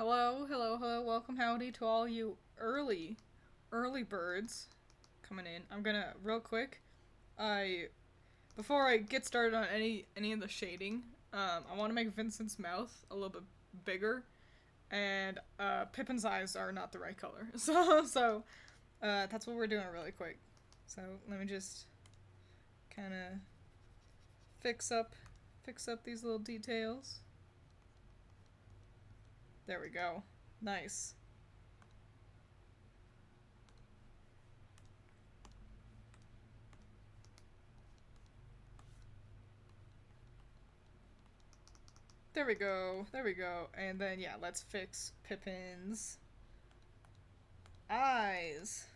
Hello, hello, hello, welcome, howdy to all you early birds coming in. I'm gonna, real quick, I, before I get started on any of the shading, I want to make Vincent's mouth a little bit bigger, and, Pippin's eyes are not the right color. So, that's what we're doing really quick. So, let me just kind of fix up, fix up these little details. There we go. Nice. There we go. There we go. And then, yeah, let's fix Pippin's eyes.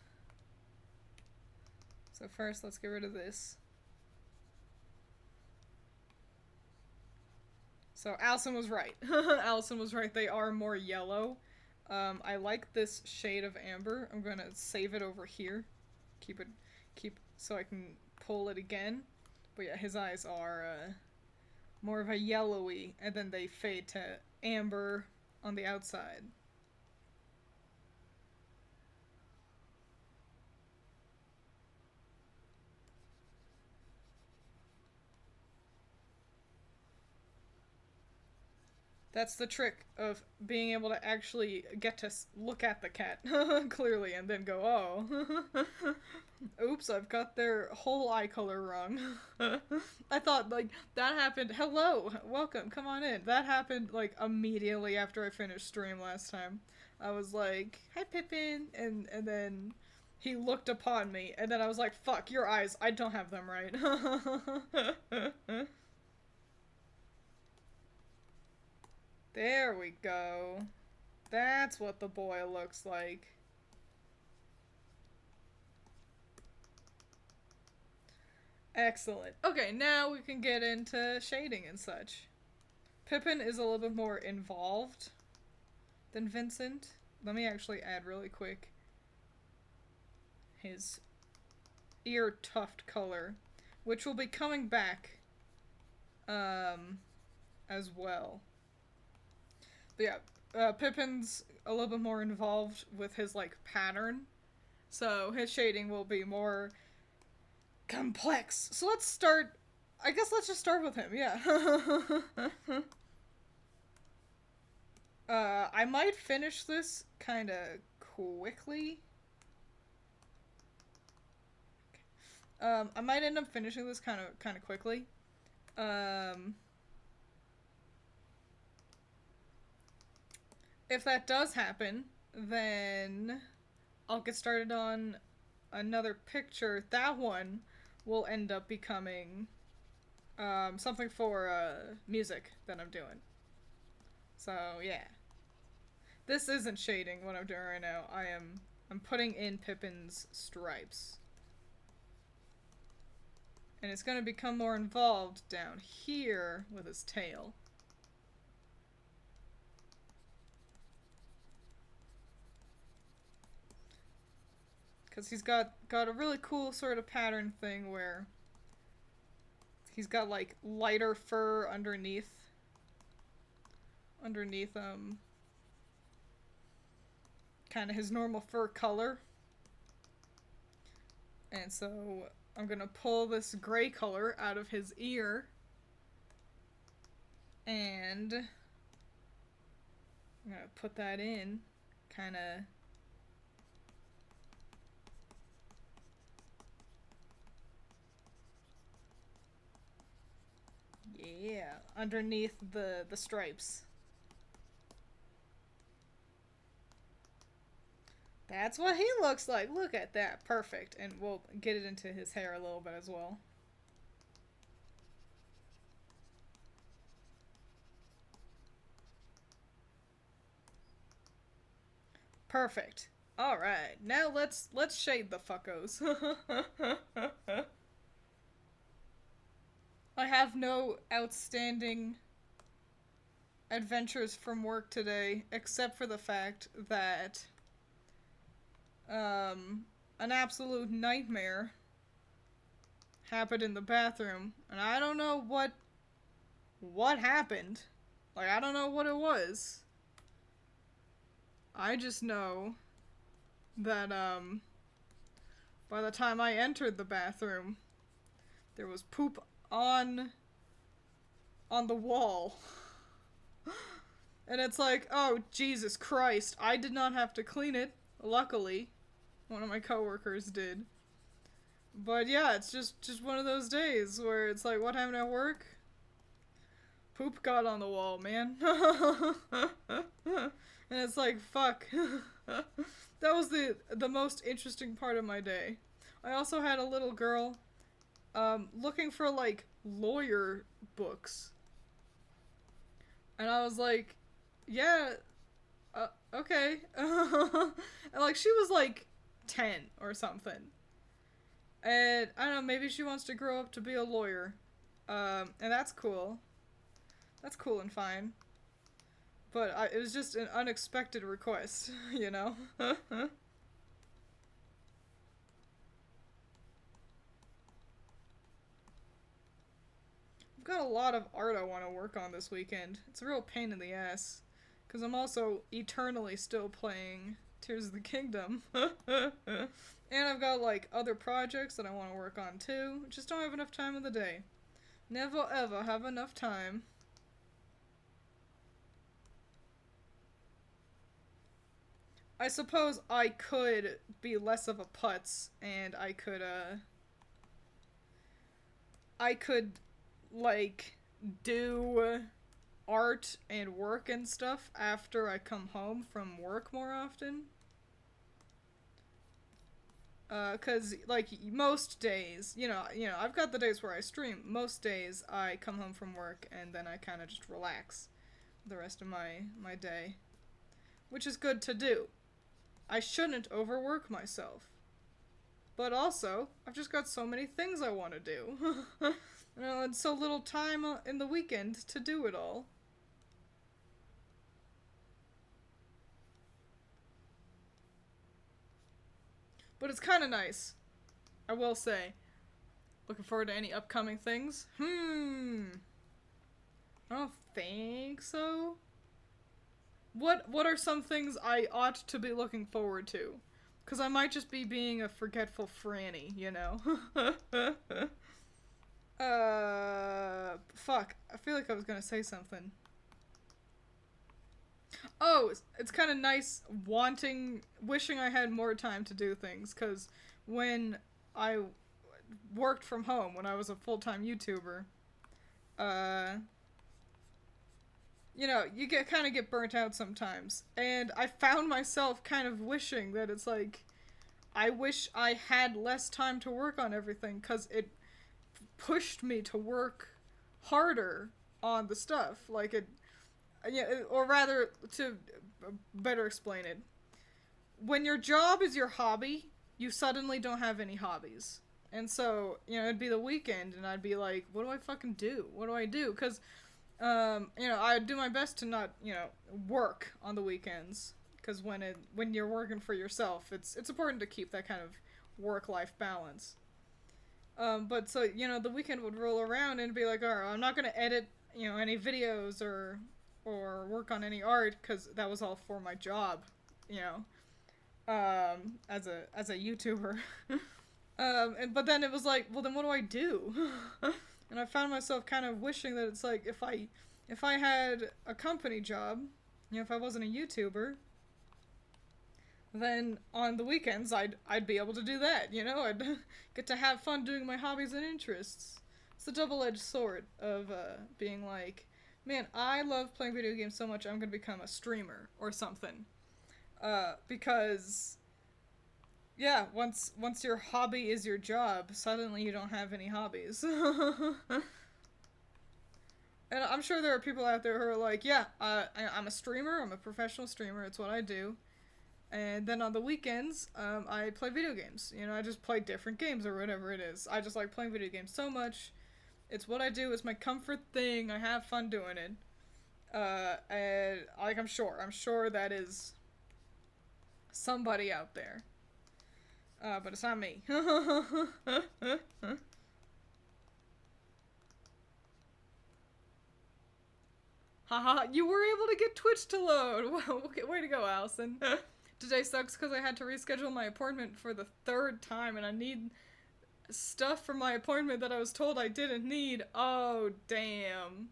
So first, let's get rid of this. So Allison was right. Allison was right. They are more yellow. I like this shade of amber. I'm gonna save it over here. Keep it, so I can pull it again. But yeah, his eyes are more of a yellowy, and then they fade to amber on the outside. That's the trick of being able to actually get to look at the cat clearly and then go, oh, oops, I've got their whole eye color wrong. I thought, like, that happened. Hello, welcome, come on in. That happened, like, immediately after I finished stream last time. I was like, hi, Pippin, and then he looked upon me, and then I was like, fuck, your eyes, I don't have them right. There we go. That's what the boy looks like. Excellent. Okay, now we can get into shading and such. Pippin is a little bit more involved than Vincent. Let me actually add really quick his ear tuft color, which will be coming back as well. But yeah, Pippin's a little bit more involved with his like pattern, so his shading will be more complex. So let's start. I guess let's just start with him. Yeah. I might finish this kind of quickly. I might end up finishing this kind of quickly. If that does happen, then I'll get started on another picture. That one will end up becoming something for music that I'm doing. So yeah, this isn't shading what I'm doing right now. I'm putting in Pippin's stripes, and it's gonna become more involved down here with his tail. Because he's got a really cool sort of pattern thing where he's got like lighter fur underneath kind of his normal fur color. And so I'm gonna pull this gray color out of his ear, and I'm gonna put that in kind of yeah, underneath the stripes. That's what he looks like. Look at that. Perfect. And we'll get it into his hair a little bit as well. Perfect. All right. Now let's shade the fuckos. I have no outstanding adventures from work today except for the fact that an absolute nightmare happened in the bathroom, and I don't know what happened. Like, I don't know what it was. I just know that, by the time I entered the bathroom, there was poop on the wall. And it's like, oh, Jesus Christ, I did not have to clean it, luckily. One of my coworkers did. But yeah, it's just one of those days where it's like, what happened at work? Poop got on the wall, man. And it's like, fuck. That was the most interesting part of my day. I also had a little girl looking for, like, lawyer books. And I was like, yeah, okay. And, like, she was, like, 10 or something. And, I don't know, maybe she wants to grow up to be a lawyer. And that's cool. That's cool and fine. But it was just an unexpected request, you know? I've got a lot of art I want to work on this weekend. It's a real pain in the ass. Because I'm also eternally still playing Tears of the Kingdom. And I've got, like, other projects that I want to work on too. Just don't have enough time in the day. Never ever have enough time. I suppose I could be less of a putz, and I could, like, do art and work and stuff after I come home from work more often. 'Cause, like, most days, I've got the days where I stream. Most days I come home from work and then I kind of just relax the rest of my day. Which is good to do. I shouldn't overwork myself. But also, I've just got so many things I want to do. And so little time in the weekend to do it all. But it's kind of nice, I will say. Looking forward to any upcoming things? I don't think so. What are some things I ought to be looking forward to? Because I might just be being a forgetful Franny, you know? Fuck. I feel like I was gonna say something. Oh, it's kind of nice wishing I had more time to do things, because when I worked from home, when I was a full-time YouTuber, you kind of get burnt out sometimes. And I found myself kind of wishing that it's like, I wish I had less time to work on everything, because it pushed me to work harder on the stuff. Like, or rather, to better explain it, when your job is your hobby, you suddenly don't have any hobbies. And so, it'd be the weekend, and I'd be like, what do I fucking do? What do I do? Because, I do my best to not, work on the weekends. Because when you're working for yourself, it's important to keep that kind of work-life balance. But so, the weekend would roll around and be like, alright, I'm not going to edit, any videos or work on any art, because that was all for my job, as a YouTuber. But then it was like, well, then what do I do? And I found myself kind of wishing that it's like, if I had a company job, if I wasn't a YouTuber, then on the weekends I'd be able to do that, I'd get to have fun doing my hobbies and interests. It's a double-edged sword of being like, man, I love playing video games so much, I'm gonna become a streamer or something. Because, yeah, once your hobby is your job, suddenly you don't have any hobbies. And I'm sure there are people out there who are like, yeah, I'm a streamer, I'm a professional streamer, it's what I do. And then on the weekends, I play video games. I just play different games or whatever it is. I just like playing video games so much. It's what I do, it's my comfort thing, I have fun doing it. And, like, I'm sure that is somebody out there. But it's not me. Hi. Haha, you were able to get Twitch to load. Wow, okay, way to go, Allison. Today sucks because I had to reschedule my appointment for the 3rd time and I need stuff for my appointment that I was told I didn't need. Oh, damn.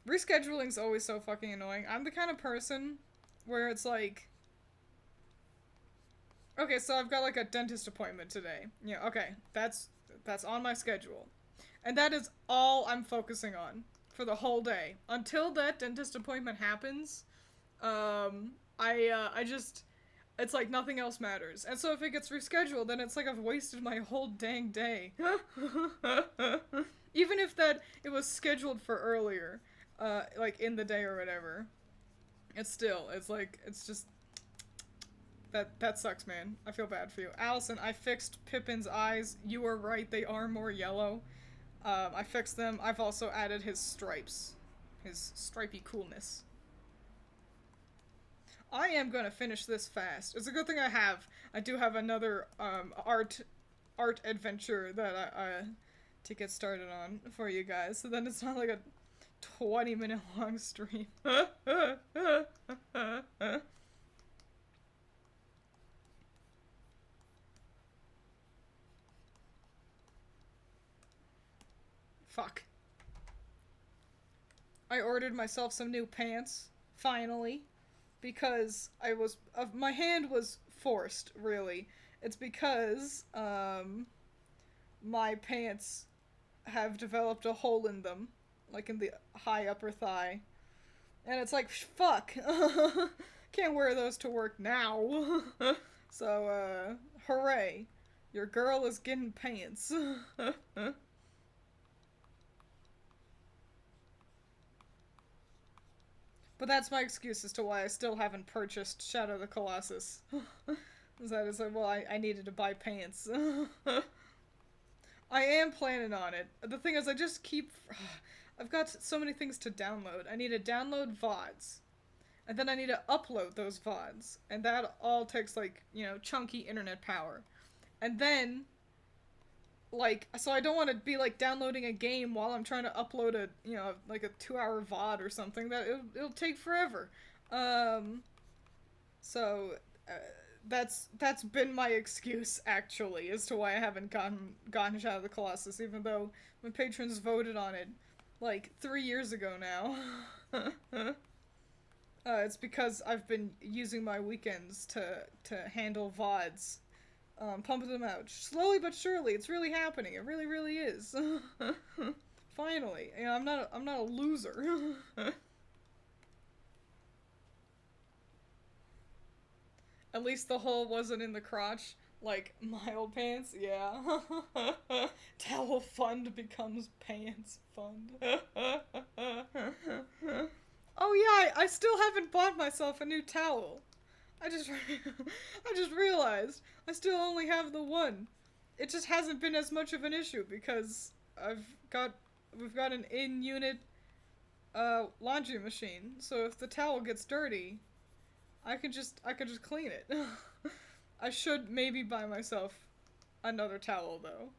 Rescheduling's always so fucking annoying. I'm the kind of person where it's like, okay, so I've got like a dentist appointment today. Yeah, okay, that's on my schedule. And that is all I'm focusing on for the whole day. Until that dentist appointment happens, I just, it's like nothing else matters. And so if it gets rescheduled, then it's like I've wasted my whole dang day. Even if it was scheduled for earlier, like in the day or whatever. It's just, that sucks, man. I feel bad for you. Allison, I fixed Pippin's eyes. You were right, they are more yellow. I fixed them. I've also added his stripes. His stripy coolness. I am gonna finish this fast. It's a good thing I do have another, art adventure that to get started on for you guys. So then it's not like a 20-minute long stream. Fuck. I ordered myself some new pants, finally, because my hand was forced, really. It's because, my pants have developed a hole in them, like in the high upper thigh. And it's like, fuck, can't wear those to work now. So, hooray, your girl is getting pants. But that's my excuse as to why I still haven't purchased Shadow of the Colossus. That is like, well, I needed to buy pants. I am planning on it. The thing is, I've got so many things to download. I need to download VODs. And then I need to upload those VODs. And that all takes, like, chunky internet power. And then, like, so I don't want to be, like, downloading a game while I'm trying to upload like a 2-hour VOD or something. It'll take forever. So, that's been my excuse, actually, as to why I haven't gotten Shadow of the Colossus, even though my patrons voted on it, like, 3 years ago now. It's because I've been using my weekends to handle VODs. Pumping them out. Slowly but surely, it's really happening. It really, really is. Finally. I'm not a loser. At least the hole wasn't in the crotch, like my old pants. Yeah. Towel fund becomes pants fund. Oh yeah, I still haven't bought myself a new towel. I just realized I still only have the one. It just hasn't been as much of an issue because we've got an in-unit laundry machine. So if the towel gets dirty, I could just clean it. I should maybe buy myself another towel though.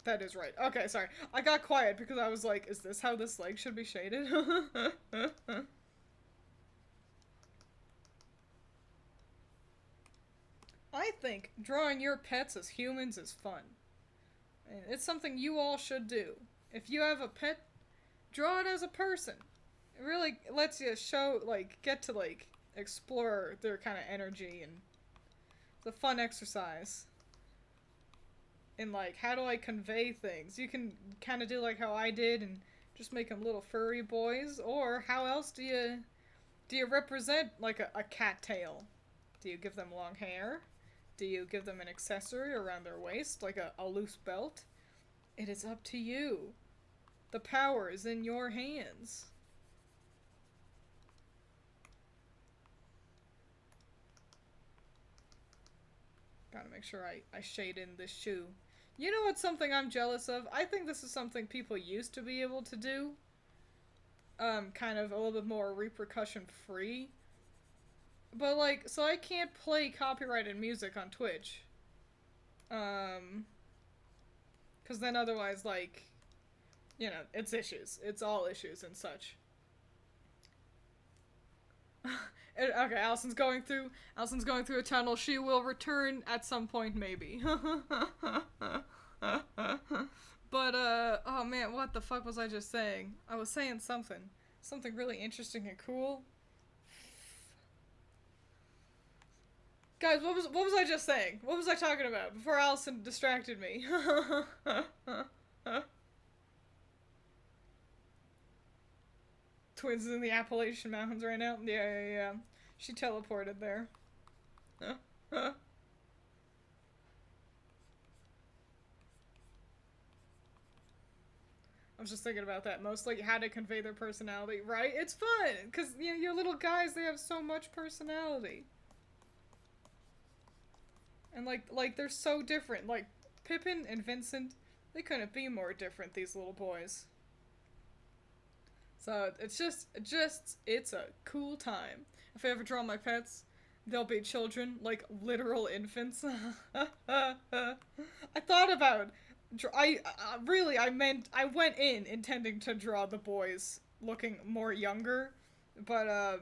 That is right. Okay, sorry. I got quiet because I was like, is this how this leg should be shaded? I think drawing your pets as humans is fun. And it's something you all should do. If you have a pet, draw it as a person. It really lets you get to, explore their kind of energy, and it's a fun exercise. And, how do I convey things? You can kind of do how I did and just make them little furry boys. Or how else do you represent, a cat tail? Do you give them long hair? Do you give them an accessory around their waist, like a loose belt? It is up to you. The power is in your hands. Gotta make sure I shade in this shoe. You know what's something I'm jealous of? I think this is something people used to be able to do. Kind of a little bit more repercussion free. But so I can't play copyrighted music on Twitch. Cause Because then otherwise, like, you know, it's issues. It's all issues and such. Okay, Allison's going through a tunnel. She will return at some point, maybe. But, oh man, what the fuck was I just saying? I was saying something. Something really interesting and cool. Guys, what was I just saying? What was I talking about before Allison distracted me? Twins is in the Appalachian Mountains right now? Yeah. She teleported there. I was just thinking about that. Mostly how to convey their personality, right? It's fun! Because, you know, your little guys, they have so much personality. And, like, they're so different. Like, Pippin and Vincent, they couldn't be more different, these little boys. So, it's a cool time. If I ever draw my pets, they'll be children, like, literal infants. I thought about... I went in intending to draw the boys looking more younger, but,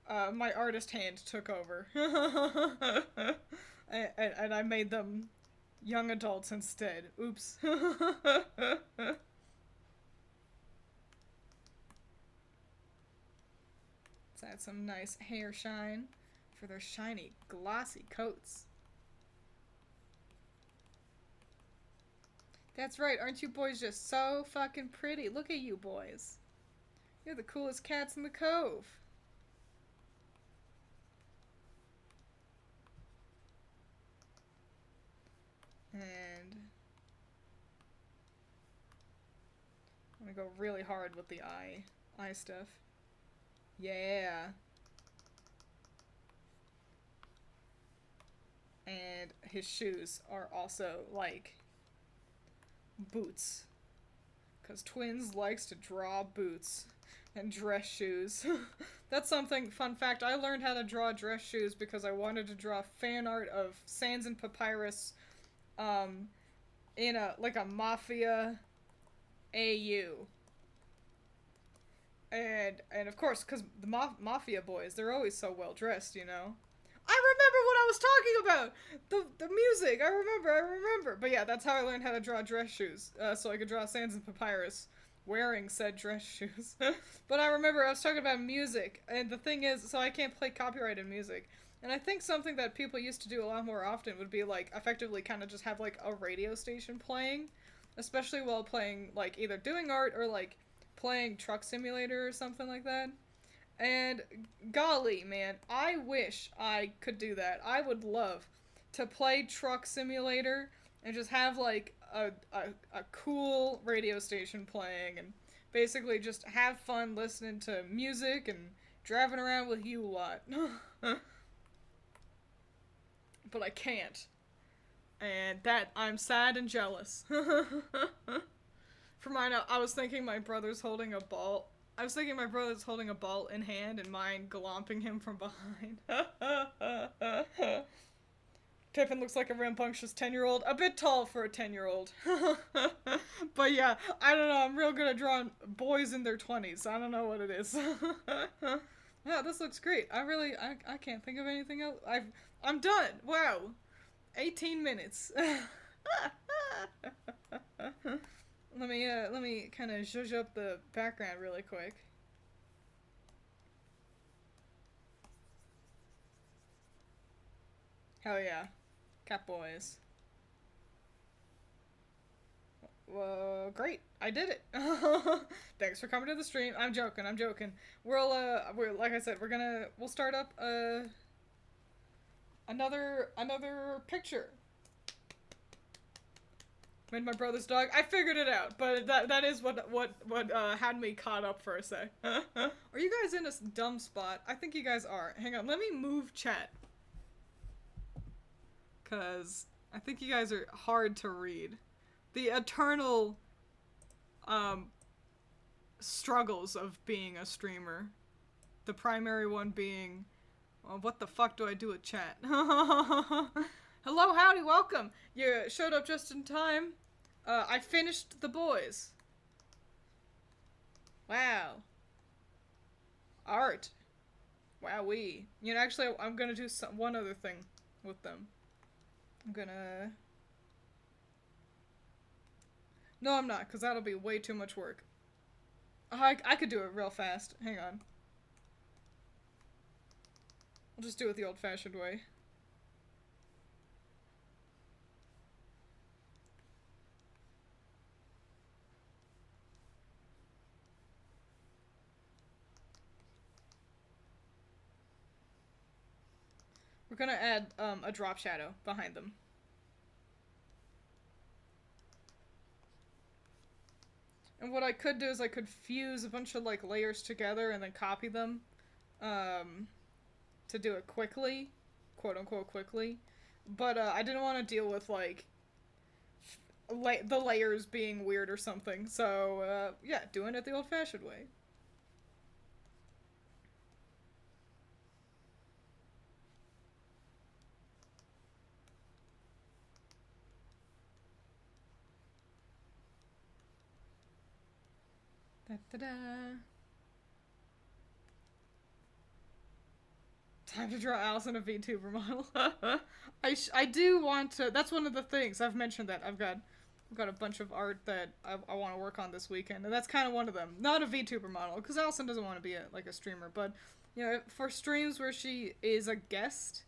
my artist hand took over. and I made them young adults instead. Oops. Let's add some nice hair shine for their shiny, glossy coats. That's right, aren't you boys just so fucking pretty? Look at you boys. You're the coolest cats in the cove. And I'm gonna go really hard with the eye stuff. Yeah. And his shoes are also like boots. Because Twins likes to draw boots and dress shoes. That's something, fun fact, I learned how to draw dress shoes because I wanted to draw fan art of Sans and Papyrus in a Mafia AU. And of course, because the Mafia boys, they're always so well dressed, you know? I remember what I was talking about! The music, I remember. But yeah, that's how I learned how to draw dress shoes. So I could draw Sans and Papyrus wearing said dress shoes. But I remember I was talking about music, and the thing is, so I can't play copyrighted music. And I think something that people used to do a lot more often would be, like, effectively kind of just have, like, a radio station playing. Especially while playing, like, either doing art or, like, playing Truck Simulator or something like that. And golly, man, I wish I could do that. I would love to play Truck Simulator and just have like a cool radio station playing and basically just have fun listening to music and driving around with you a lot. But I can't. And that, I'm sad and jealous. For mine, I was thinking my brother's holding a ball. I was thinking my brother's holding a ball in hand and mine glomping him from behind. Pippin looks like a rambunctious 10-year-old. A bit tall for a 10-year-old. But yeah, I don't know. I'm real good at drawing boys in their 20s. I don't know what it is. Yeah, this looks great. I can't think of anything else. I'm done. Wow. 18 minutes. Let me kind of zhuzh up the background really quick. Hell yeah. Cat boys. Well, great. I did it. Thanks for coming to the stream. I'm joking. We're like I said, we'll start up another picture. Made my brother's dog. I figured it out, but that is what had me caught up for a sec. Are you guys in a dumb spot? I think you guys are. Hang on, let me move chat. 'Cause I think you guys are hard to read. The eternal struggles of being a streamer. The primary one being, well, what the fuck do I do with chat? Hello, howdy, welcome. You showed up just in time. I finished The Boys. Wow. Art. Wowee. You know, actually, I'm gonna do one other thing with them. I'm gonna... No, I'm not, because that'll be way too much work. I could do it real fast. Hang on. I'll just do it the old-fashioned way. We're gonna add a drop shadow behind them. And what I could do is I could fuse a bunch of like layers together and then copy them to do it quickly, quote unquote quickly. But I didn't want to deal with like the layers being weird or something. So yeah, doing it the old-fashioned way. Da-da-da. Time to draw Alice in a VTuber model. I do want to. That's one of the things I've mentioned that I've got a bunch of art that I want to work on this weekend, and that's kind of one of them. Not a VTuber model, because Allison doesn't want to be a streamer, but you know, for streams where she is a guest,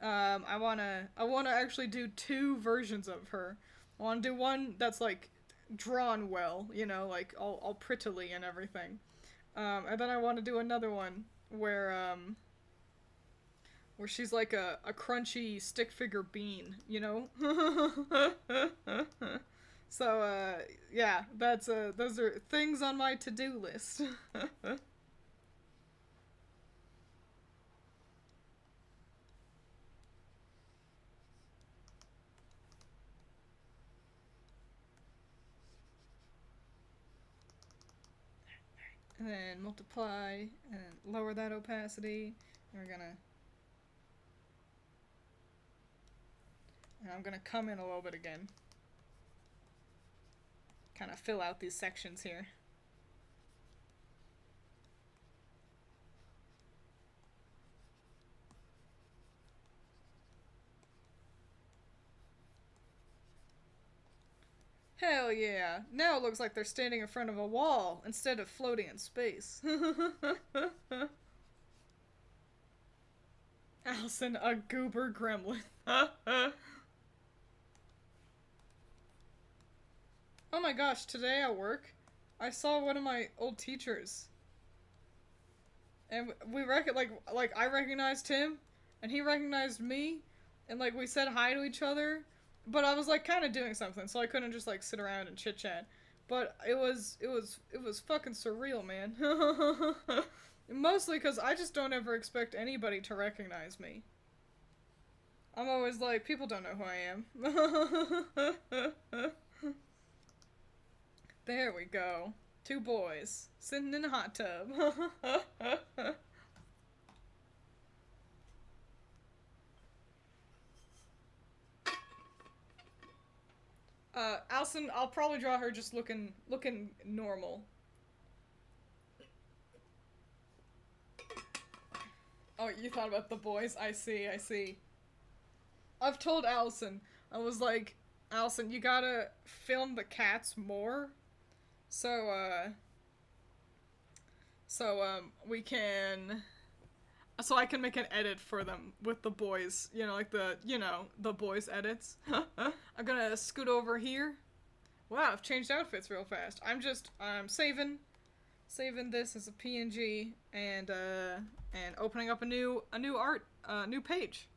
I wanna actually do 2 versions of her. I want to do one that's like drawn well, you know, like all prettily and everything, and then I want to do another one where she's like a crunchy stick figure bean, you know? So, yeah, that's, those are things on my to-do list. And then multiply, and lower that opacity, and I'm gonna come in a little bit again. Kind of fill out these sections here. Hell yeah! Now it looks like they're standing in front of a wall instead of floating in space. Allison, a goober gremlin. Oh my gosh, today at work, I saw one of my old teachers. And like I recognized him, and he recognized me, and like we said hi to each other, but I was like kind of doing something, so I couldn't just like sit around and chit chat. But it was fucking surreal, man. Mostly because I just don't ever expect anybody to recognize me. I'm always like, people don't know who I am. There we go. 2 boys sitting in a hot tub. Allison, I'll probably draw her just looking normal. Oh, you thought about the boys? I see. I've told Allison, I was like, Allison, you gotta film the cats more. So, we can... So I can make an edit for them with the boys. You know, like the boys edits. I'm gonna scoot over here. Wow, I've changed outfits real fast. I'm saving this as a PNG and opening up a new new page.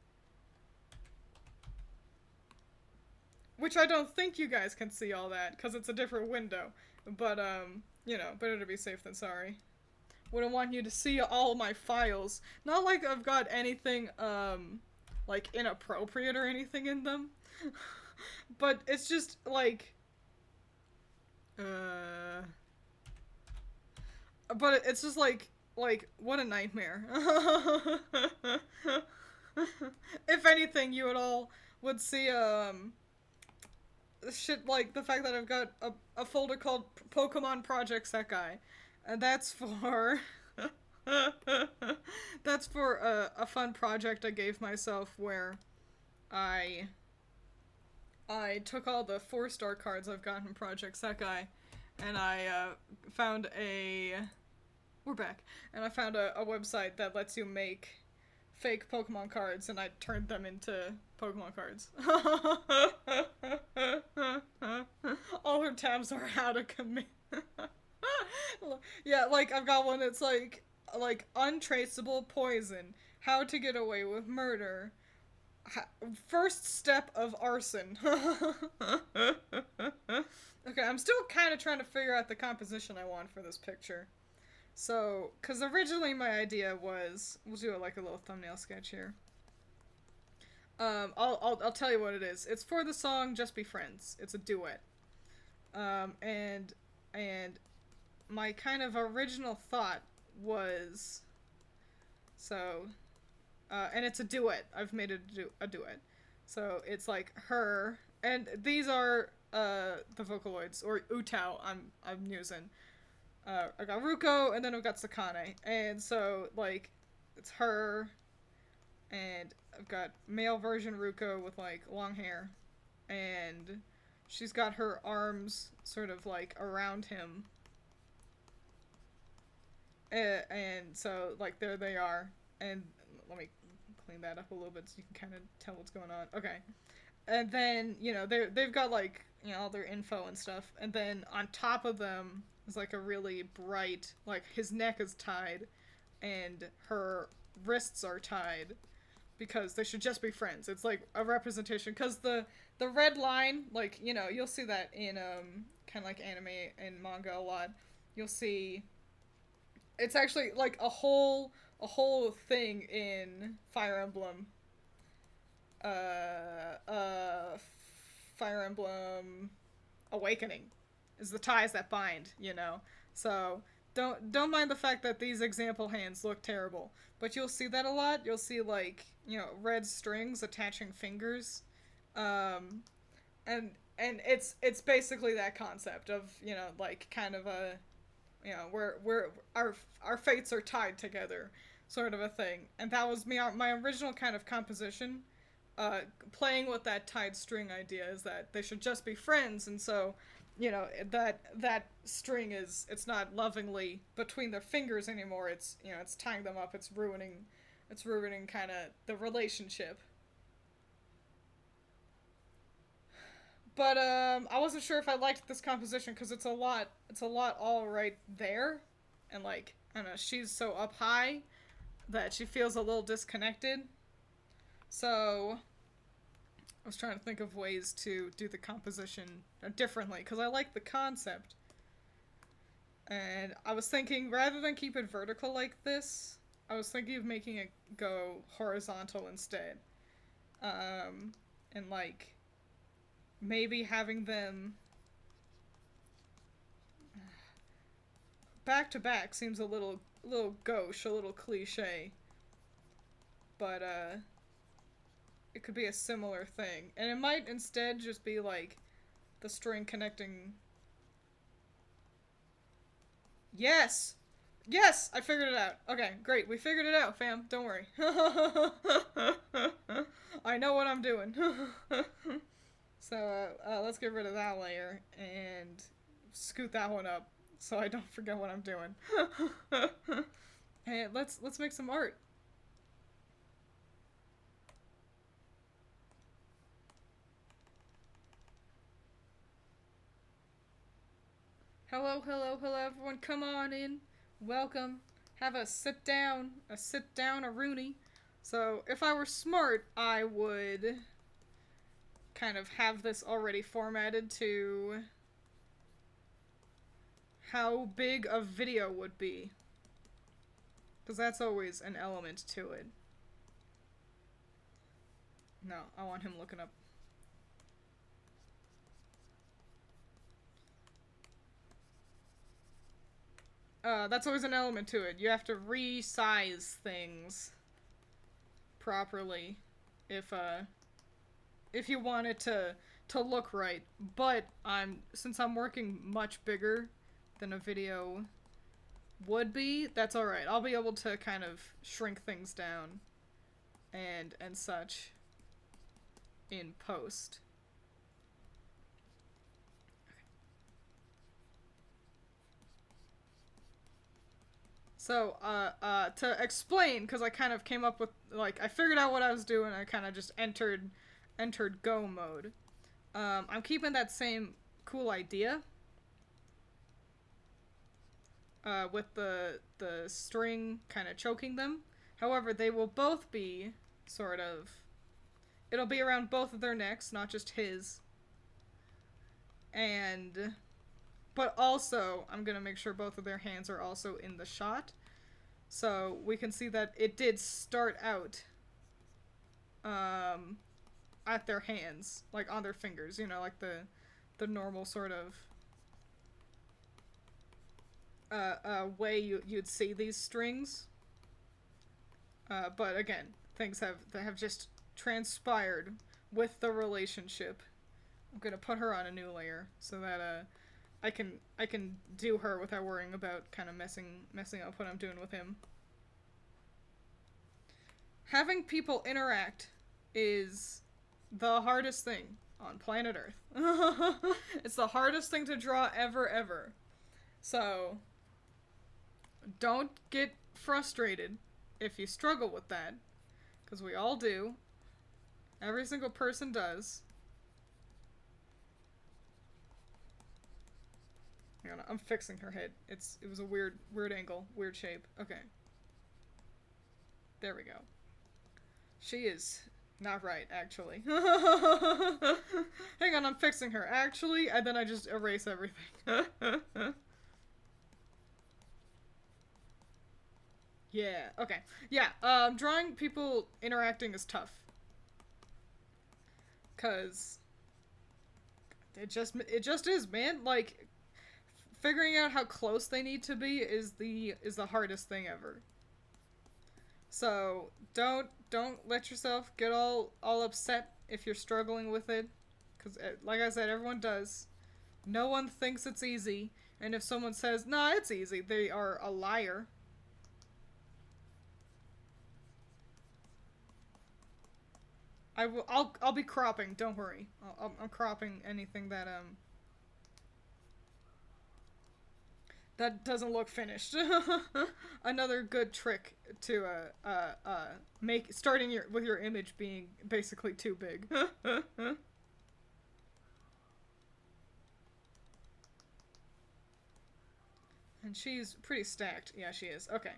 Which I don't think you guys can see all that, because it's a different window. But, you know, better to be safe than sorry. Wouldn't want you to see all my files. Not like I've got anything, like, inappropriate or anything in them. But it's just, like... But it's just, like, what a nightmare. If anything, you would see, shit like the fact that I've got a folder called Pokemon Project Sekai, and that's for that's for a fun project I gave myself where I I took all the 4-star cards I've gotten from Project Sekai, and I found a we're back, and I found a website that lets you make fake Pokemon cards, and I turned them into Pokemon cards. All her tabs are how to commit. Yeah, like I've got one that's like untraceable poison, how to get away with murder, first step of arson. Okay, I'm still kind of trying to figure out the composition I want for this picture. So, because originally my idea was, we'll do it like a little thumbnail sketch here. I'll tell you what it is. It's for the song "Just Be Friends." It's a duet. And my kind of original thought was, so, and it's a duet. I've made a duet. So it's like her, and these are the Vocaloids or Utao. I'm using. I got Ruko, and then I've got Sakane. And so, like, it's her, and I've got male version Ruko with, like, long hair. And she's got her arms sort of, like, around him. And so, like, there they are. And let me clean that up a little bit so you can kind of tell what's going on. Okay. And then, you know, they've got, like, you know, all their info and stuff. And then on top of them is like a really bright, like his neck is tied and her wrists are tied because they should just be friends. It's like a representation because the red line, like, you know, you'll see that in kind of like anime and manga a lot. You'll see it's actually like a whole thing in Fire Emblem. Fire Emblem Awakening is the ties that bind, you know. So don't mind the fact that these example hands look terrible, but you'll see that a lot. You'll see like, you know, red strings attaching fingers, and it's basically that concept of, you know, like kind of a, you know, where our fates are tied together, sort of a thing. And that was my original kind of composition. Playing with that tied string idea is that they should just be friends, and so, you know, that string is, it's not lovingly between their fingers anymore. It's, you know, it's tying them up. It's ruining kind of the relationship. But I wasn't sure if I liked this composition because it's a lot all right there, and like, I don't know, she's so up high that she feels a little disconnected. So I was trying to think of ways to do the composition differently because I like the concept. And I was thinking, rather than keep it vertical like this, I was thinking of making it go horizontal instead. And like, maybe having them back to back seems a little gauche, a little cliche. But it could be a similar thing. And it might instead just be like the string connecting. Yes! Yes! I figured it out. Okay, great. We figured it out, fam. Don't worry. I know what I'm doing. So, let's get rid of that layer and scoot that one up so I don't forget what I'm doing. Hey, let's make some art. Hello, hello, hello, everyone. Come on in. Welcome. Have a sit down, a Rooney. So, if I were smart, I would kind of have this already formatted to how big a video would be. Because that's always an element to it. No, I want him looking up. That's always an element to it. You have to resize things properly if you want it to look right. But since I'm working much bigger than a video would be, that's alright. I'll be able to kind of shrink things down and such in post. So, to explain, because I kind of came up with, like, I figured out what I was doing, I kind of just entered go mode. I'm keeping that same cool idea, with the string kind of choking them. However, they will both be sort of, it'll be around both of their necks, not just his. And but also, I'm gonna make sure both of their hands are also in the shot. So we can see that it did start out at their hands, like on their fingers, you know, like the normal sort of way you'd see these strings. But again, things have just transpired with the relationship. I'm gonna put her on a new layer so that I can do her without worrying about kind of messing up what I'm doing with him. Having people interact is the hardest thing on planet Earth. It's the hardest thing to draw ever. So don't get frustrated if you struggle with that, because we all do. Every single person does. I'm fixing her head. It was a weird angle, weird shape. Okay. There we go. She is not right, actually. Hang on, I'm fixing her. Actually, and then I just erase everything. Yeah, okay. Yeah, drawing people interacting is tough. 'Cause it just is, man. Like, figuring out how close they need to be is the hardest thing ever. So don't let yourself get all upset if you're struggling with it, because like I said, everyone does. No one thinks it's easy, and if someone says nah, it's easy, they are a liar. I'll be cropping. Don't worry. I'm cropping anything that doesn't look finished. Another good trick to make starting with your image being basically too big. And she's pretty stacked. Yeah, she is. Okay.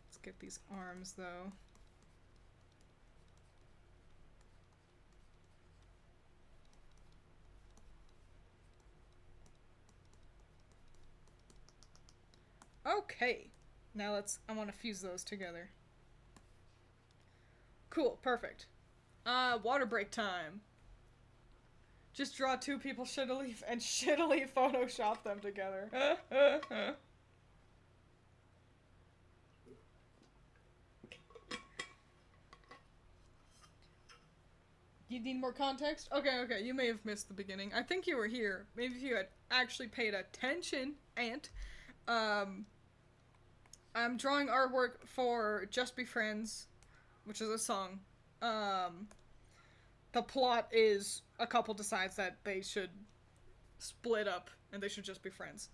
Let's get these arms though. Okay. Now I want to fuse those together. Cool, perfect. Water break time. Just draw two people shittily and shittily Photoshop them together. You need more context? Okay, you may have missed the beginning. I think you were here. Maybe if you had actually paid attention, Ant. I'm drawing artwork for Just Be Friends, which is a song. The plot is a couple decides that they should split up and they should just be friends.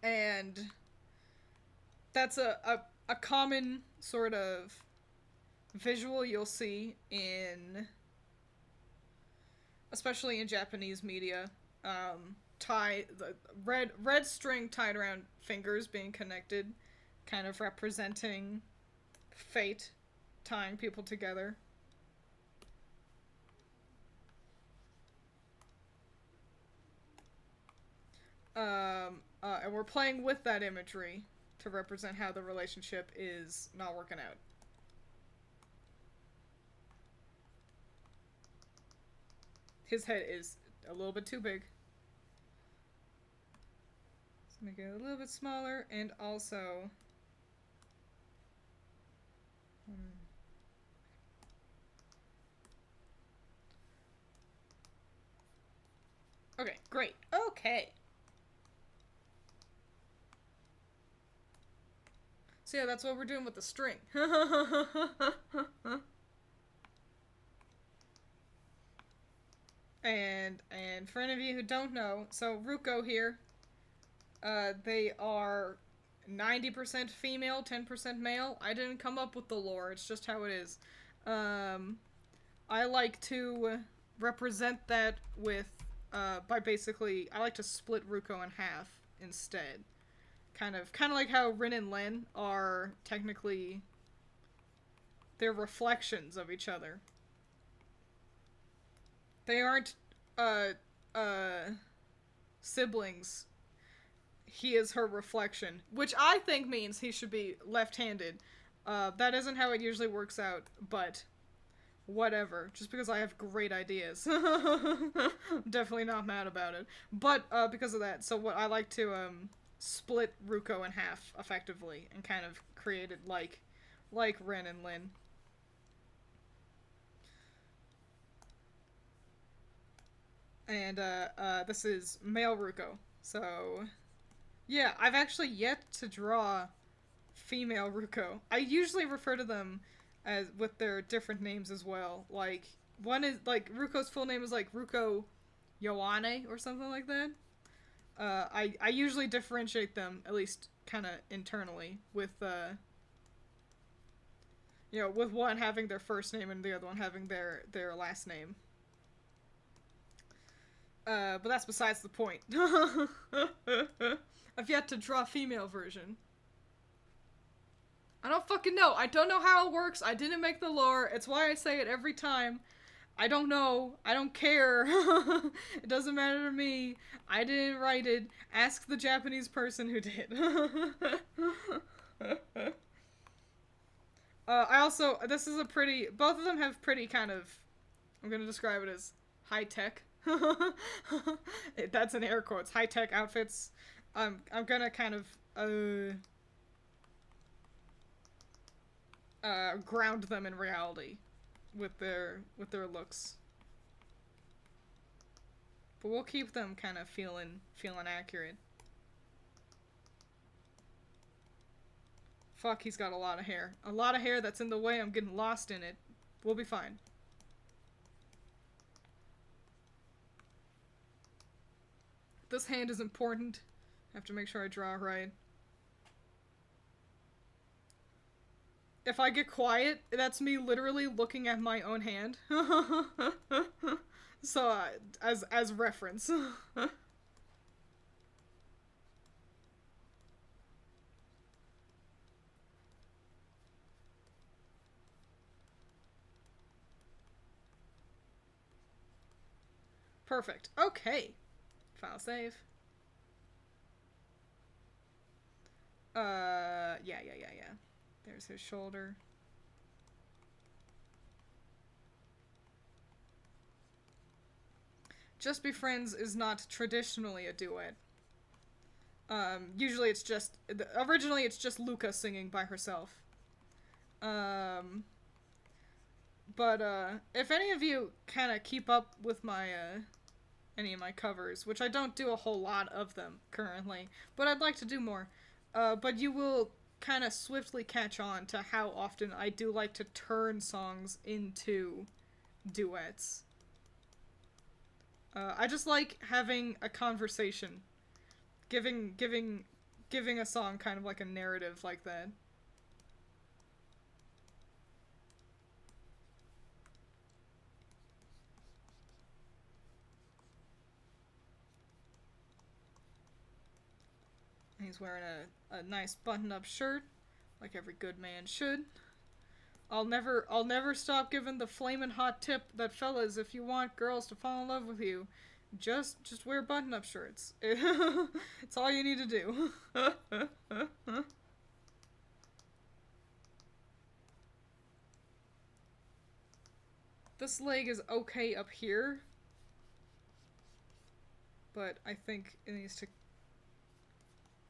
And that's a common sort of visual you'll see especially in Japanese media. The red string tied around fingers being connected, kind of representing fate, tying people together. And we're playing with that imagery to represent how the relationship is not working out. His head is a little bit too big. Let's make it a little bit smaller, and also Okay, great. Okay. So yeah, that's what we're doing with the string. And for any of you who don't know, so Ruko here, they are 90% female, 10% male. I didn't come up with the lore, it's just how it is. Um, I like to represent that with, by basically, I like to split Ruko in half instead. Kind of like how Rin and Len are technically, they're reflections of each other. They aren't, uh, uh, siblings. He is her reflection, which I think means he should be left-handed. That isn't how it usually works out, but whatever. Just because I have great ideas. I'm definitely not mad about it. But, because of that, so what I like to, split Ruko in half, effectively, and kind of create it like Ren and Lin. And, this is male Ruko. So, yeah, I've actually yet to draw female Ruko. I usually refer to them as with their different names as well. Like one is like Ruko's full name is like Ruko Yoane or something like that. I usually differentiate them at least kind of internally with with one having their first name and the other one having their last name. But that's besides the point. I've yet to draw a female version. I don't fucking know. I don't know how it works. I didn't make the lore. It's why I say it every time. I don't know. I don't care. It doesn't matter to me. I didn't write it. Ask the Japanese person who did. I also, this is a pretty, both of them have pretty kind of, I'm gonna describe it as high-tech. That's in air quotes. High-tech outfits. I'm gonna kind of, ground them in reality with their looks. But we'll keep them kind of feeling accurate. Fuck, he's got a lot of hair. A lot of hair that's in the way. I'm getting lost in it. We'll be fine. This hand is important. I have to make sure I draw right. If I get quiet, that's me literally looking at my own hand. So, as reference. Perfect. Okay. File save. Yeah. There's his shoulder. Just Be Friends is not traditionally a duet. Usually it's just, originally it's just Luca singing by herself. But, if any of you kind of keep up with my, any of my covers, which I don't do a whole lot of them currently, but I'd like to do more, but you will kind of swiftly catch on to how often I do like to turn songs into duets. I just like having a conversation, giving a song kind of like a narrative like that. He's wearing a nice button-up shirt, like every good man should. I'll never stop giving the flamin' hot tip that fellas, if you want girls to fall in love with you, just wear button-up shirts. It's all you need to do. This leg is okay up here, but I think it needs to...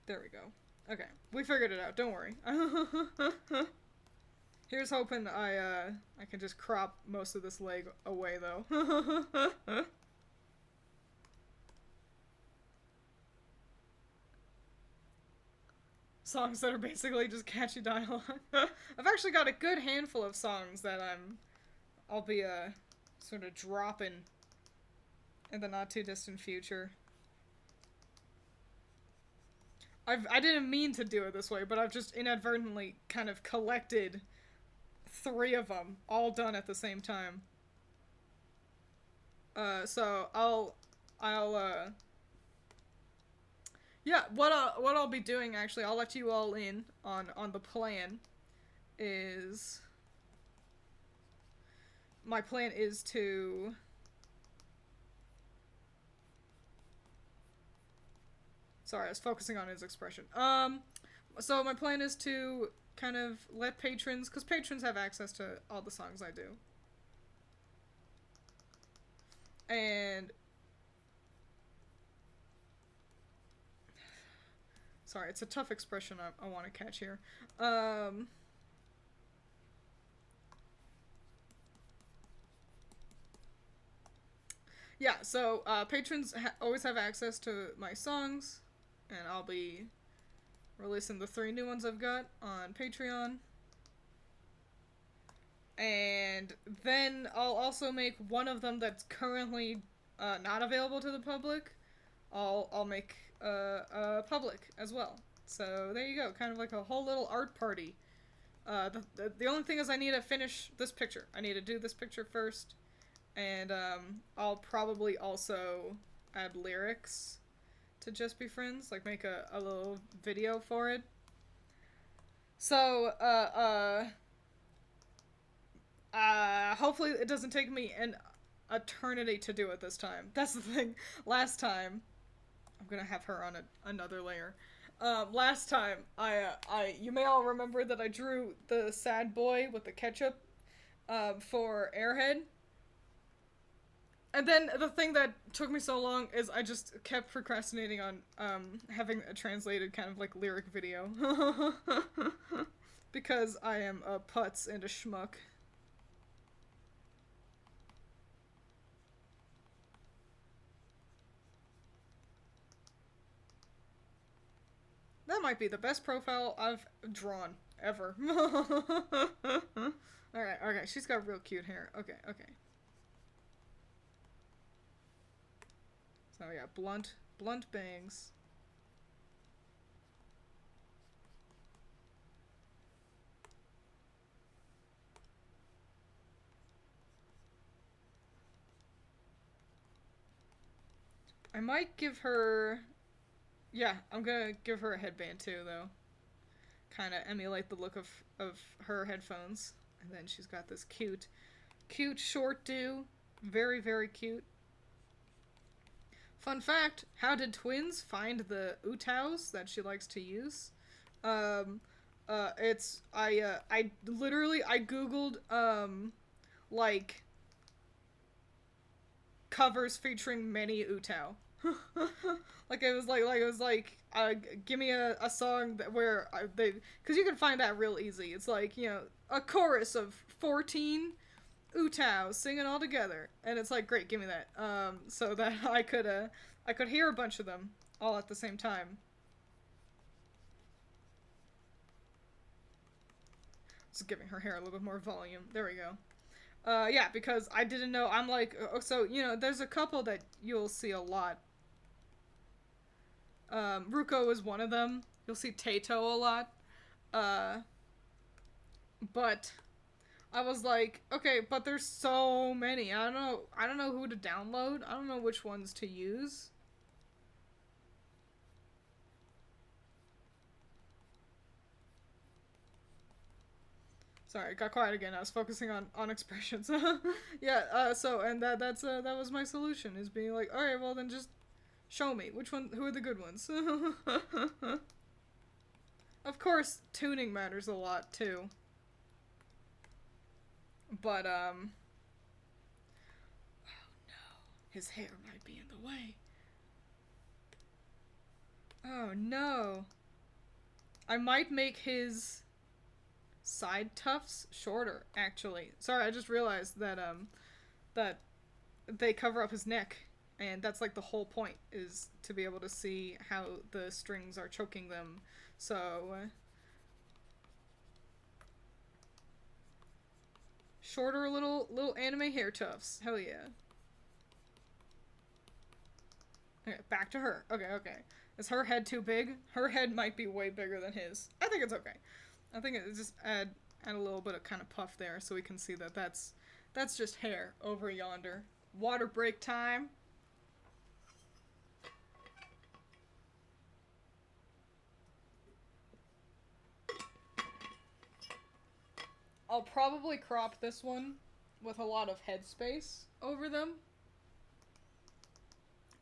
There we go. Okay, we figured it out, don't worry. Here's hoping I can just crop most of this leg away, though. songs that are basically just catchy dialogue. I've actually got a good handful of songs that I'll be sort of dropping in the not too distant future. I didn't mean to do it this way, but I've just inadvertently kind of collected 3 of them, all done at the same time. So yeah, what I'll be doing actually, I'll let you all in on the plan. Is my plan is to sorry, I was focusing on his expression. So my plan is to kind of let patrons, because patrons have access to all the songs I do. And sorry, it's a tough expression I want to catch here. Yeah, so patrons always have access to my songs, and I'll be releasing the 3 new ones I've got on Patreon. And then I'll also make one of them that's currently not available to the public. I'll make public as well. So there you go, kind of like a whole little art party. The only thing is I need to finish this picture. I need to do this picture first. And I'll probably also add lyrics to Just Be Friends, like make a little video for it. So, hopefully it doesn't take me an eternity to do it this time. That's the thing. Last time, I'm gonna have her on another layer. Last time, you may all remember that I drew the sad boy with the ketchup, for Airhead. And then the thing that took me so long is I just kept procrastinating on having a translated kind of like lyric video. Because I am a putz and a schmuck. That might be the best profile I've drawn ever. Alright, okay, she's got real cute hair. Okay, okay. So yeah, blunt bangs. I might give her... Yeah, I'm gonna give her a headband too, though. Kind of emulate the look of her headphones. And then she's got this cute short do. Very, very cute. Fun fact, how did twins find the Utaus that she likes to use? I googled, like, covers featuring many Utau. Give me a song where because you can find that real easy. It's like, you know, a chorus of 14 Utau singing all together, and it's like, great, give me that, so that I could hear a bunch of them all at the same time. Just giving her hair a little bit more volume. There we go. Yeah, because I didn't know. I'm like, so, you know, there's a couple that you'll see a lot. Ruko is one of them. You'll see Tato a lot. But I was like, okay, but there's so many. I don't know who to download. I don't know which ones to use. Sorry, it got quiet again. I was focusing on expressions. Yeah, so, and that was my solution, is being like, alright, well then just show me who are the good ones. Of course, tuning matters a lot too. But oh no, his hair might be in the way. Oh no. I might make his side tufts shorter, actually. Sorry, I just realized that that they cover up his neck. And that's like the whole point, is to be able to see how the strings are choking them. So shorter little anime hair tufts. Hell yeah. Okay, back to her. Okay. Is her head too big? Her head might be way bigger than his. I think it's okay. I think it just add a little bit of kind of puff there so we can see that that's just hair over yonder. Water break time. I'll probably crop this one with a lot of headspace over them.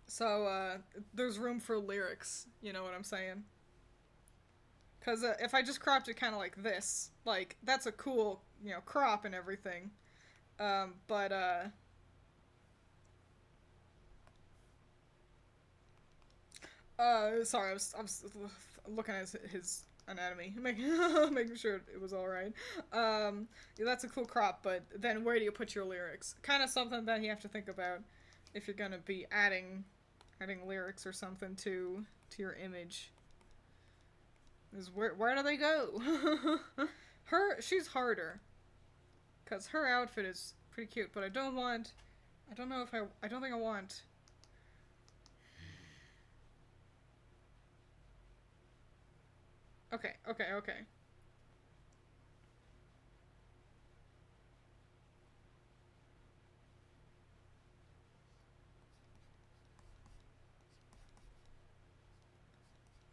So, there's room for lyrics, you know what I'm saying? Because if I just cropped it kind of like this, like, that's a cool, crop and everything. But, sorry, I was looking at his anatomy, making sure it was alright. Yeah, that's a cool crop, but then where do you put your lyrics? Kind of something that you have to think about if you're gonna be adding lyrics or something to your image. Is where do they go? She's harder, cause her outfit is pretty cute, but I don't know if I don't think I want. Okay.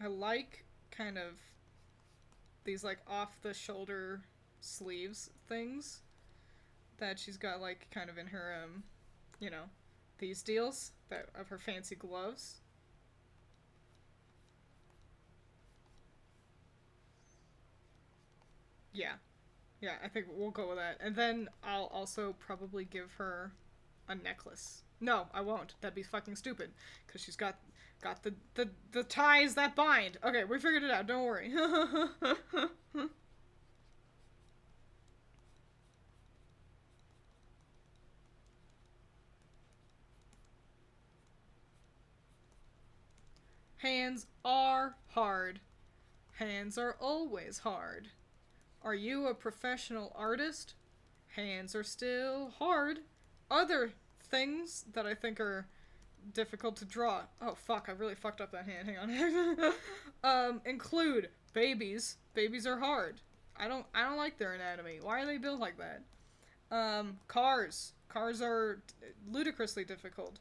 I like kind of these like off the shoulder sleeves things that she's got like kind of in her you know, these deals that of her fancy gloves. Yeah. Yeah, I think we'll go with that. And then I'll also probably give her a necklace. No, I won't. That'd be fucking stupid cuz she's got the ties that bind. Okay, we figured it out. Don't worry. Hands are hard. Hands are always hard. Are you a professional artist? Hands are still hard. Other things that I think are difficult to draw. Oh fuck, I really fucked up that hand. Hang on. Include babies. Babies are hard. I don't like their anatomy. Why are they built like that? Cars. Cars are ludicrously difficult.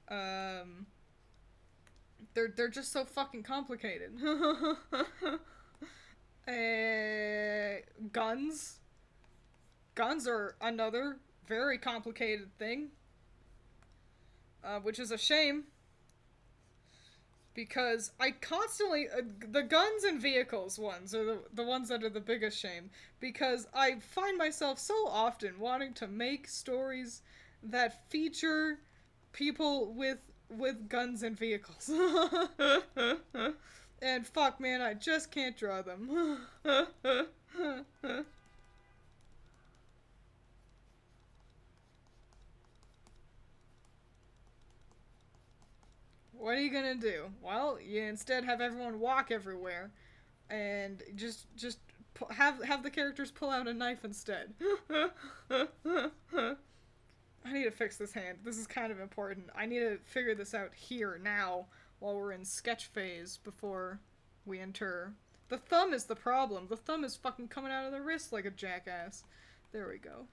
Um they're just so fucking complicated. Guns. Guns are another very complicated thing, which is a shame because I constantly the guns and vehicles ones are the ones that are the biggest shame because I find myself so often wanting to make stories that feature people with guns and vehicles. And fuck man, I just can't draw them. What are you gonna do? Well, you instead have everyone walk everywhere, and just have the characters pull out a knife instead. I need to fix this hand. This is kind of important. I need to figure this out here now while we're in sketch phase before we enter. The thumb is the problem. The thumb is fucking coming out of the wrist like a jackass. There we go.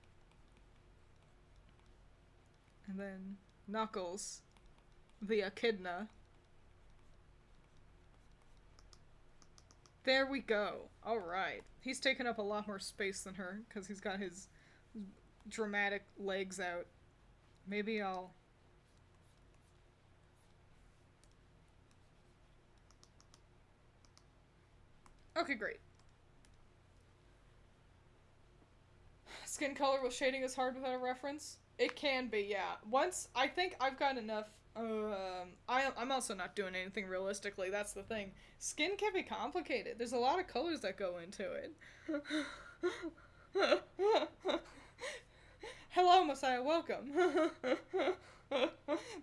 And then Knuckles, the echidna. There we go. Alright. He's taken up a lot more space than her because he's got his dramatic legs out. Maybe I'll... Okay, great. Skin color with shading is hard without a reference? It can be, yeah. Once, I think I've got enough... I'm also not doing anything realistically, that's the thing. Skin can be complicated. There's a lot of colors that go into it. Hello, Messiah, welcome.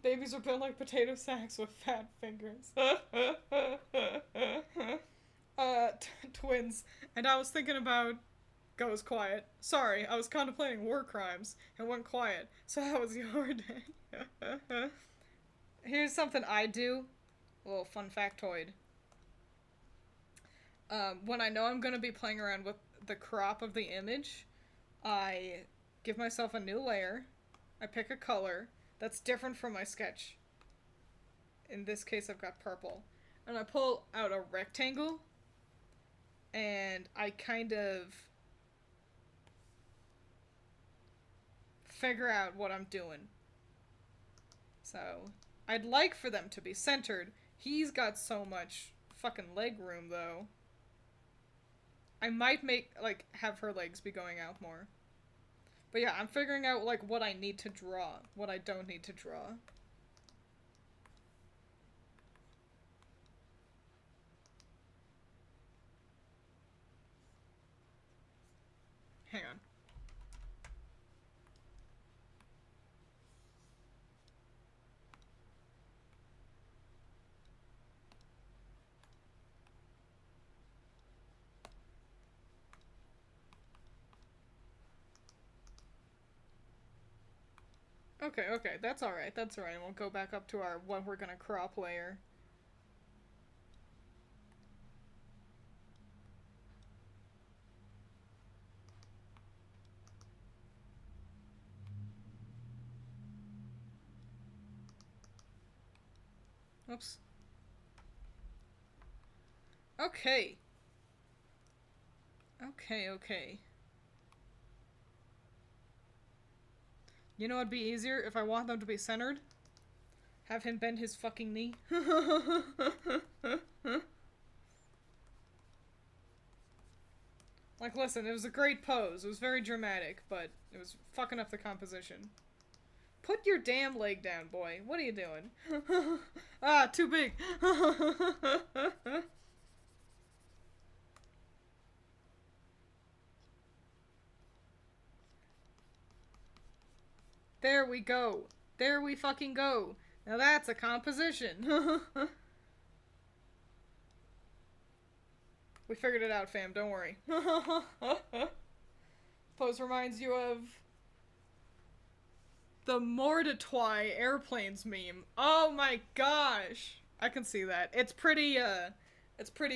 Babies are built like potato sacks with fat fingers. Twins. And I was thinking about goes quiet. Sorry, I was contemplating war crimes and went quiet. So how was your day? Here's something I do. A little fun factoid. When I know I'm gonna be playing around with the crop of the image, I give myself a new layer. I pick a color that's different from my sketch. In this case, I've got purple. And I pull out a rectangle, and I kind of figure out what I'm doing. So, I'd like for them to be centered. He's got so much fucking leg room, though. I might have her legs be going out more. But yeah, I'm figuring out, like, what I need to draw. What I don't need to draw. Hang on. Okay, that's alright, that's alright. We'll go back up to our what we're gonna crop layer. Oops. Okay. Okay. You know what'd be easier if I want them to be centered? Have him bend his fucking knee. Like, listen, it was a great pose. It was very dramatic, but it was fucking up the composition. Put your damn leg down, boy. What are you doing? Ah, too big. There we go. There we fucking go. Now that's a composition. We figured it out, fam. Don't worry. Pose reminds you of the Mordetwy airplanes meme. Oh my gosh. I can see that. It's pretty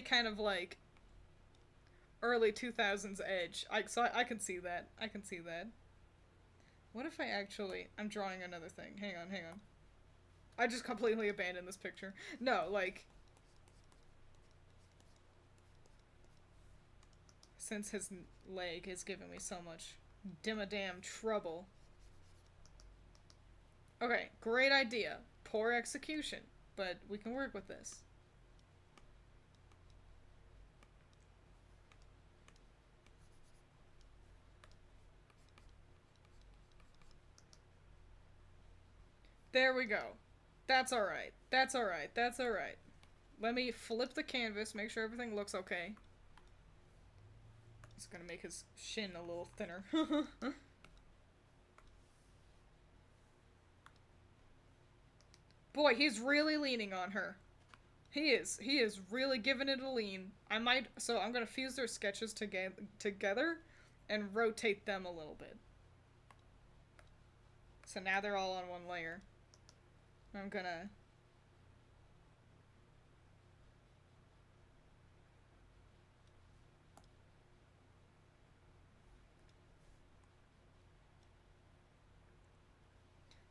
kind of like early 2000s edge. I can see that. I can see that. What if I'm drawing another thing. Hang on. I just completely abandoned this picture. No, like, since his leg is giving me so much damn trouble. Okay, great idea. Poor execution, but we can work with this. There we go. That's alright. That's alright. That's alright. Let me flip the canvas, make sure everything looks okay. It's gonna make his shin a little thinner. Boy, he's really leaning on her. He is really giving it a lean. I'm gonna fuse their sketches together and rotate them a little bit. So now they're all on one layer. I'm gonna...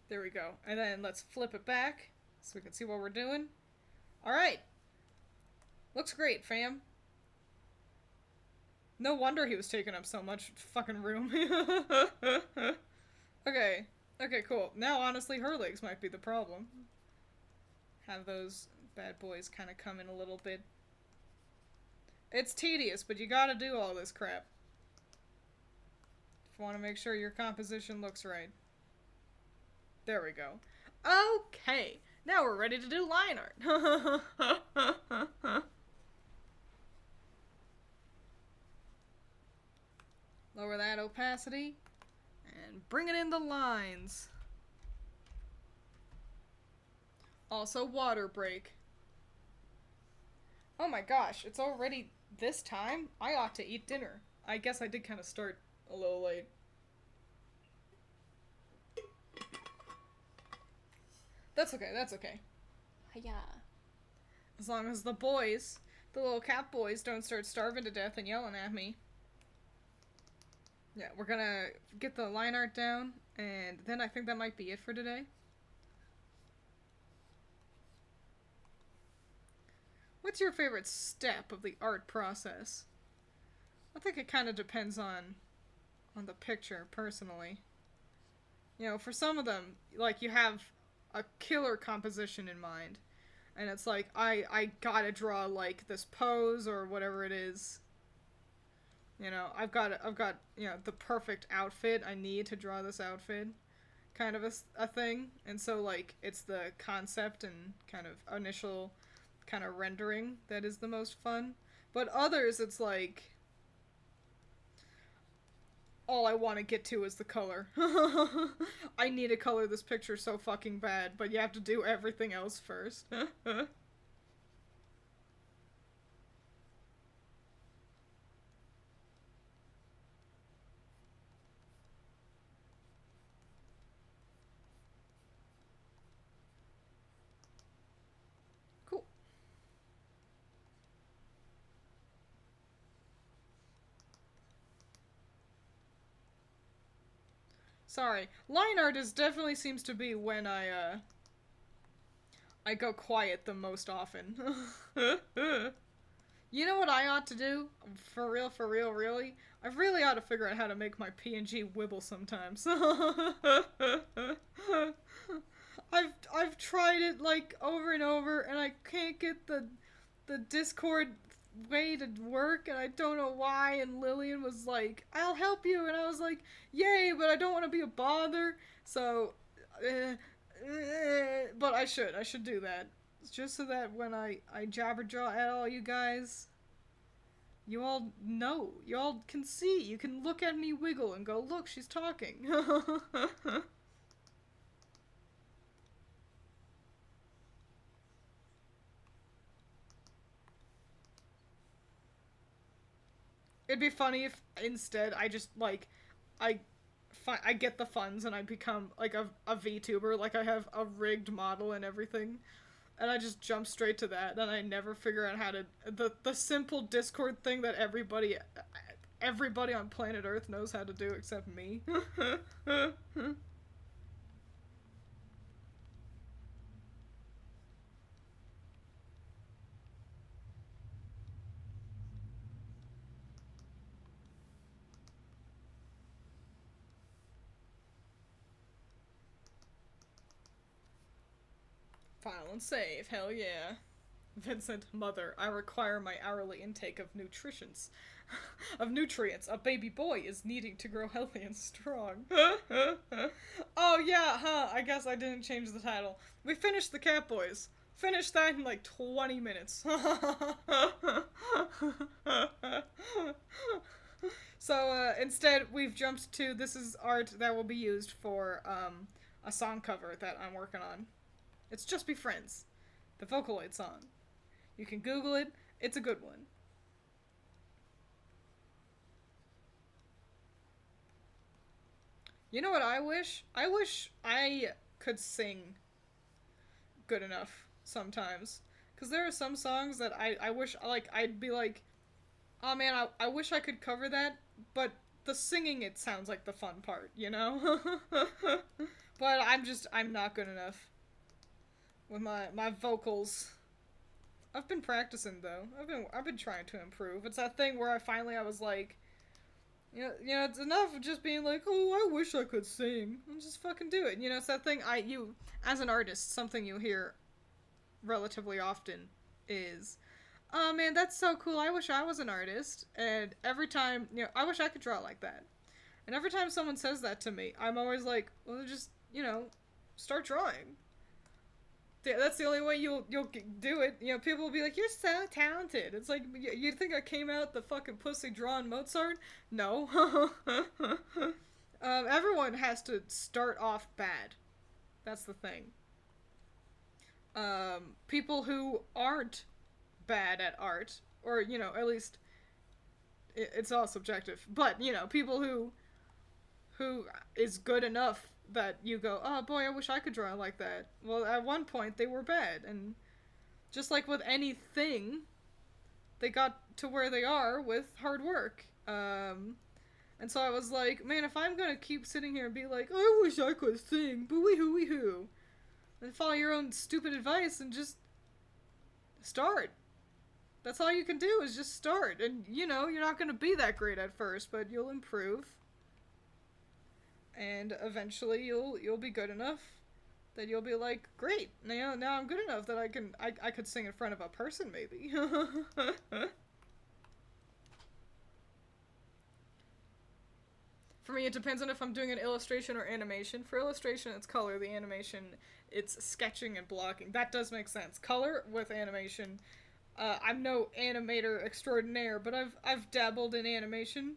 There we go. And then let's flip it back so we can see what we're doing. Alright. Looks great, fam. No wonder he was taking up so much fucking room. Okay. Okay, cool. Now, honestly, her legs might be the problem. Have those bad boys kind of come in a little bit. It's tedious, but you gotta do all this crap. If you want to make sure your composition looks right. There we go. Okay, now we're ready to do line art. Lower that opacity and bring it in the lines. Also, water break. Oh my gosh, it's already this time? I ought to eat dinner. I guess I did kind of start a little late. That's okay, that's okay. Yeah. As long as the boys, the little cat boys, don't start starving to death and yelling at me. Yeah, we're gonna get the line art down, and then I think that might be it for today. What's your favorite step of the art process? I think it kind of depends on the picture, personally. You know, for some of them, like, you have a killer composition in mind, and it's like, I gotta draw, like, this pose or whatever it is. You know, I've got you know, the perfect outfit I need to draw this outfit, kind of a thing. And so, like, it's the concept and kind of initial kind of rendering that is the most fun. But others, it's like, all I want to get to is the color. I need to color this picture so fucking bad, but you have to do everything else first. Cool. Sorry. Line art is definitely seems to be when I go quiet the most often. You know what I ought to do? For real, really? I really ought to figure out how to make my PNG wibble sometimes. I've tried it like over and over, and I can't get the Discord way to work, and I don't know why. And Lillian was like, "I'll help you," and I was like, "Yay!" But I don't want to be a bother, so. But I should do that, just so that when I jabber jaw at all you guys, you all know, you all can see, you can look at me wiggle and go, "Look, she's talking." It'd be funny if instead I just like I I get the funds and I become like a VTuber, like I have a rigged model and everything, and I just jump straight to that. Then I never figure out how to the simple Discord thing that everybody on planet Earth knows how to do except me. File and save, hell yeah. Vincent, mother, I require my hourly intake of nutritions. Of nutrients. A baby boy is needing to grow healthy and strong. Oh yeah, huh? I guess I didn't change the title. We finished the Cat Boys. Finished that in like 20 minutes. So instead, we've jumped to this is art that will be used for a song cover that I'm working on. It's Just Be Friends, the Vocaloid song. You can Google it. It's a good one. You know what I wish? I wish I could sing good enough sometimes. Because there are some songs that I wish, like, I'd be like, oh man, I wish I could cover that, but the singing, it sounds like the fun part, you know? But I'm not good enough with my vocals. I've been practicing though. I've been trying to improve. It's that thing where I was like, it's enough of just being like, oh, I wish I could sing. And just fucking do it. You know, it's that thing you as an artist, something you hear relatively often is, oh man, that's so cool. I wish I was an artist. And every time, I wish I could draw like that. And every time someone says that to me, I'm always like, well, just, start drawing. That's the only way you'll do it. You know, people will be like, "You're so talented." It's like, you think I came out the fucking pussy drawing Mozart? No. Everyone has to start off bad. That's the thing. people who aren't bad at art, or you know, at least it's all subjective, but you know, people who is good enough that you go, oh boy, I wish I could draw like that. Well, at one point they were bad, and just like with anything, they got to where they are with hard work. And so I was like, man, if I'm gonna keep sitting here and be like, I wish I could sing, boo wee hoo wee hoo, then follow your own stupid advice and just start. That's all you can do is just start. And you know, you're not gonna be that great at first, but you'll improve. And eventually you'll be good enough that you'll be like, great, now I'm good enough that I could sing in front of a person maybe. For me, it depends on if I'm doing an illustration or animation. For illustration, it's color. The animation, it's sketching and blocking. That does make sense. Color with animation. I'm no animator extraordinaire, but I've dabbled in animation.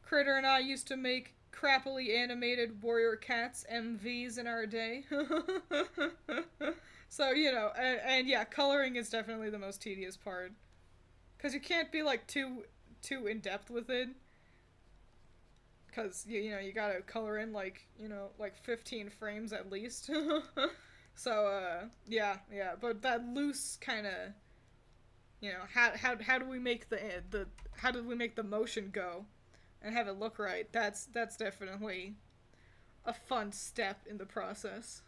Critter and I used to make crappily animated warrior cats MVs in our day. So, you know, and yeah, coloring is definitely the most tedious part. Because you can't be, like, too in-depth with it. Because, you know, you gotta color in, like, you know, like 15 frames at least. So, yeah, but that loose kind of, you know, how do we make how do we make the motion go and have it look right? That's definitely a fun step in the process.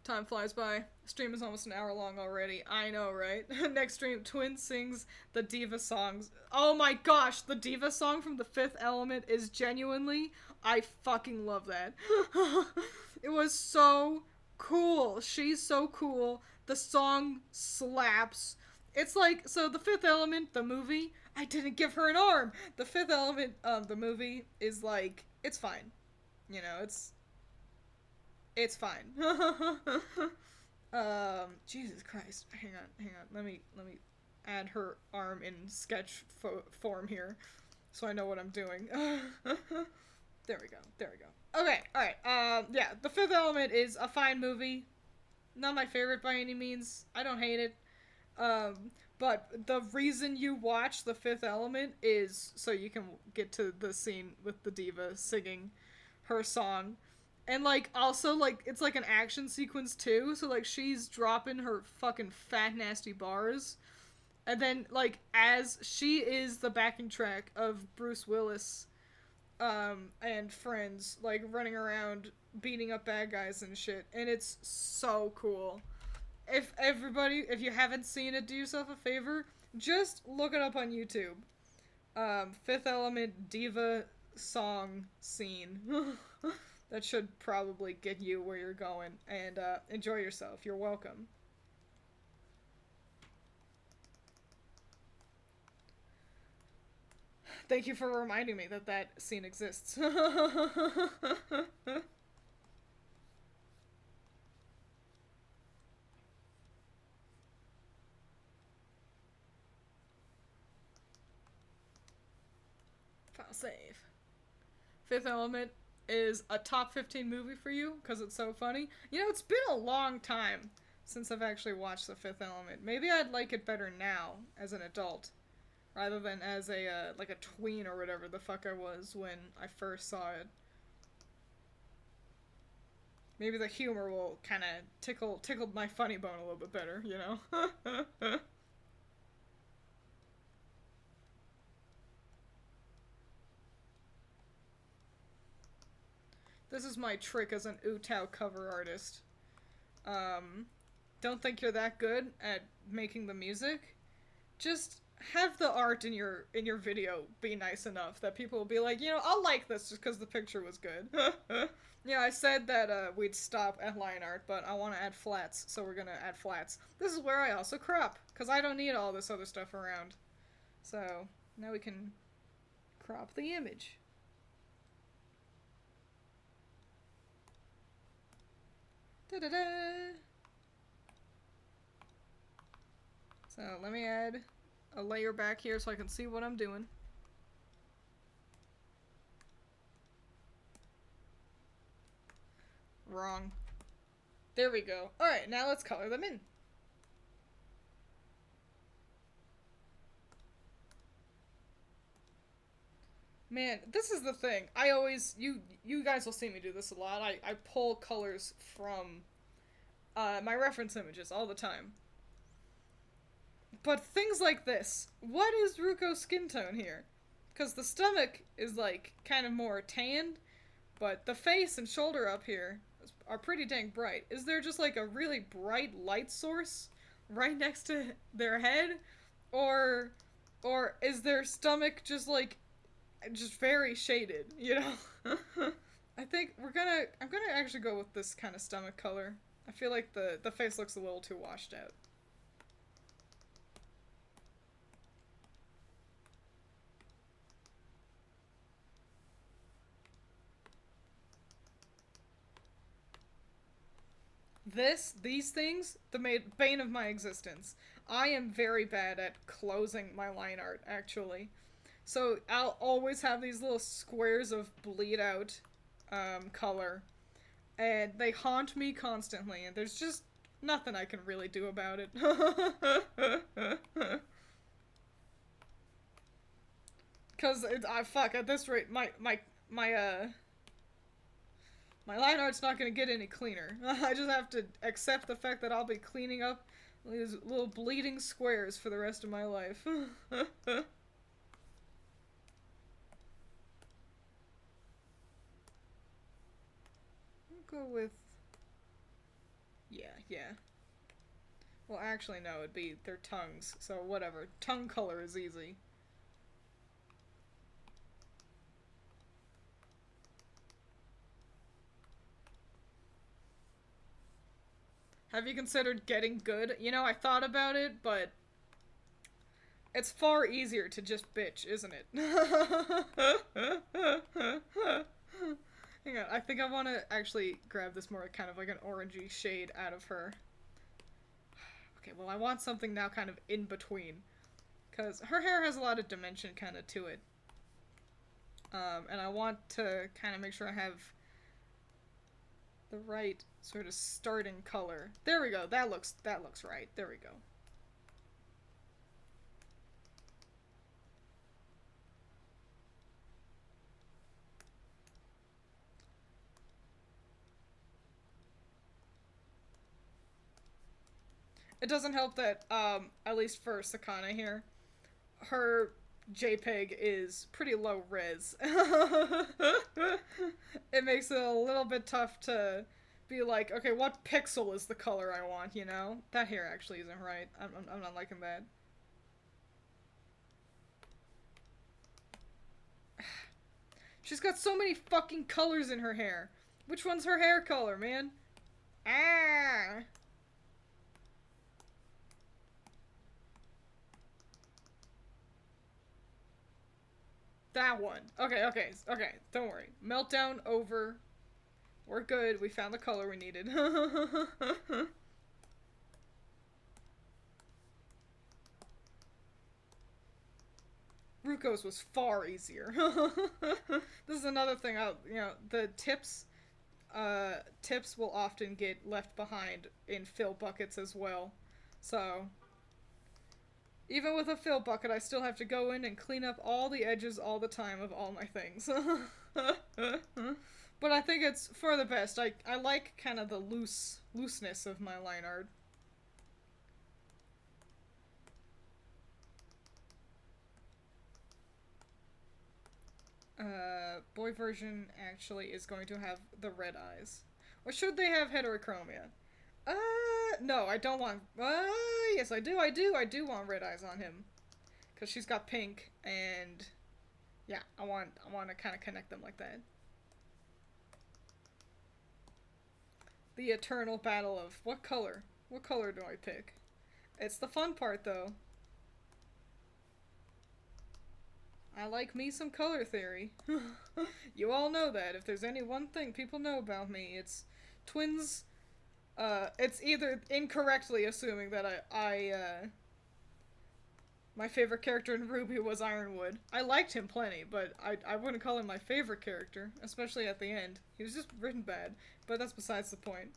Time flies by. Stream is almost an hour long already. I know, right? Next stream, Twin sings the Diva songs. Oh my gosh, the Diva song from The Fifth Element is genuinely, I fucking love that. It was so cool. She's so cool. The song slaps. It's like, so The Fifth Element, the movie, I didn't give her an arm. The Fifth Element, the movie is like, it's fine. You know, it's fine. Jesus Christ. Hang on. Let me add her arm in sketch form here, so I know what I'm doing. There we go. Okay, all right. Yeah, The Fifth Element is a fine movie. Not my favorite by any means. I don't hate it. But the reason you watch The Fifth Element is so you can get to the scene with the diva singing her song. And, like, also, like, it's like an action sequence, too. So, like, she's dropping her fucking fat, nasty bars. And then, like, as she is the backing track of Bruce Willis, and friends, like, running around beating up bad guys and shit. And it's so cool. If you haven't seen it, do yourself a favor. Just look it up on YouTube. Fifth Element Diva song scene. That should probably get you where you're going. And enjoy yourself. You're welcome. Thank you for reminding me that that scene exists. File save. Fifth Element is a top 15 movie for you because it's so funny. You know, it's been a long time since I've actually watched The Fifth Element. Maybe I'd like it better now as an adult rather than as a like a tween or whatever the fuck I was when I first saw it. Maybe the humor will kind of tickle my funny bone a little bit better, you know. This is my trick as an Utao cover artist. Um, don't think you're that good at making the music. Just have the art in your video be nice enough that people will be like, you know, I'll like this just because the picture was good. Yeah, I said that we'd stop at line art, but I want to add flats, so we're gonna add flats. This is where I also crop, because I don't need all this other stuff around. So, now we can crop the image. Da-da-da! So, let me add a layer back here so I can see what I'm doing. Wrong. There we go. Alright, now let's color them in. Man, this is the thing. I always, you guys will see me do this a lot. I pull colors from my reference images all the time. But things like this. What is Ruko's skin tone here? Because the stomach is, like, kind of more tanned, but the face and shoulder up here are pretty dang bright. Is there just, like, a really bright light source right next to their head? Or is their stomach just, like, just very shaded, you know? I think I'm gonna actually go with this kind of stomach color. I feel like the face looks a little too washed out. These things, the bane of my existence. I am very bad at closing my line art, actually. So I'll always have these little squares of bleed out color, and they haunt me constantly, and there's just nothing I can really do about it. Cause fuck, at this rate, my line art's not gonna get any cleaner. I just have to accept the fact that I'll be cleaning up these little bleeding squares for the rest of my life. I'll go with... yeah. Well, actually, no, it'd be their tongues, so whatever. Tongue color is easy. Have you considered getting good? You know, I thought about it, but it's far easier to just bitch, isn't it? Hang on, I think I want to actually grab this more kind of like an orangey shade out of her. Okay, well, I want something now kind of in between. Because her hair has a lot of dimension kind of to it. And I want to kind of make sure I have the right sort of starting color. There we go. That looks right. There we go. It doesn't help that, at least for Sakana here, her JPEG is pretty low res. It makes it a little bit tough to be like, okay, what pixel is the color I want, you know? That hair actually isn't right. I'm not liking that. She's got so many fucking colors in her hair. Which one's her hair color, man? Ah! That one. Okay. Don't worry. Meltdown over. We're good. We found the color we needed. Ruko's was far easier. This is another thing. The tips will often get left behind in fill buckets as well. So, even with a fill bucket, I still have to go in and clean up all the edges all the time of all my things. But I think it's for the best. I like kind of the looseness of my line art. Boy version actually is going to have the red eyes. Or should they have heterochromia? No, I don't want... yes, I do want red eyes on him. Because she's got pink, and... yeah, I want to kind of connect them like that. The eternal battle of what color? What color do I pick? It's the fun part, though. I like me some color theory. You all know that. If there's any one thing people know about me, it's twins. It's either incorrectly assuming that My favorite character in RWBY was Ironwood. I liked him plenty, but I wouldn't call him my favorite character, especially at the end. He was just written bad, but that's besides the point.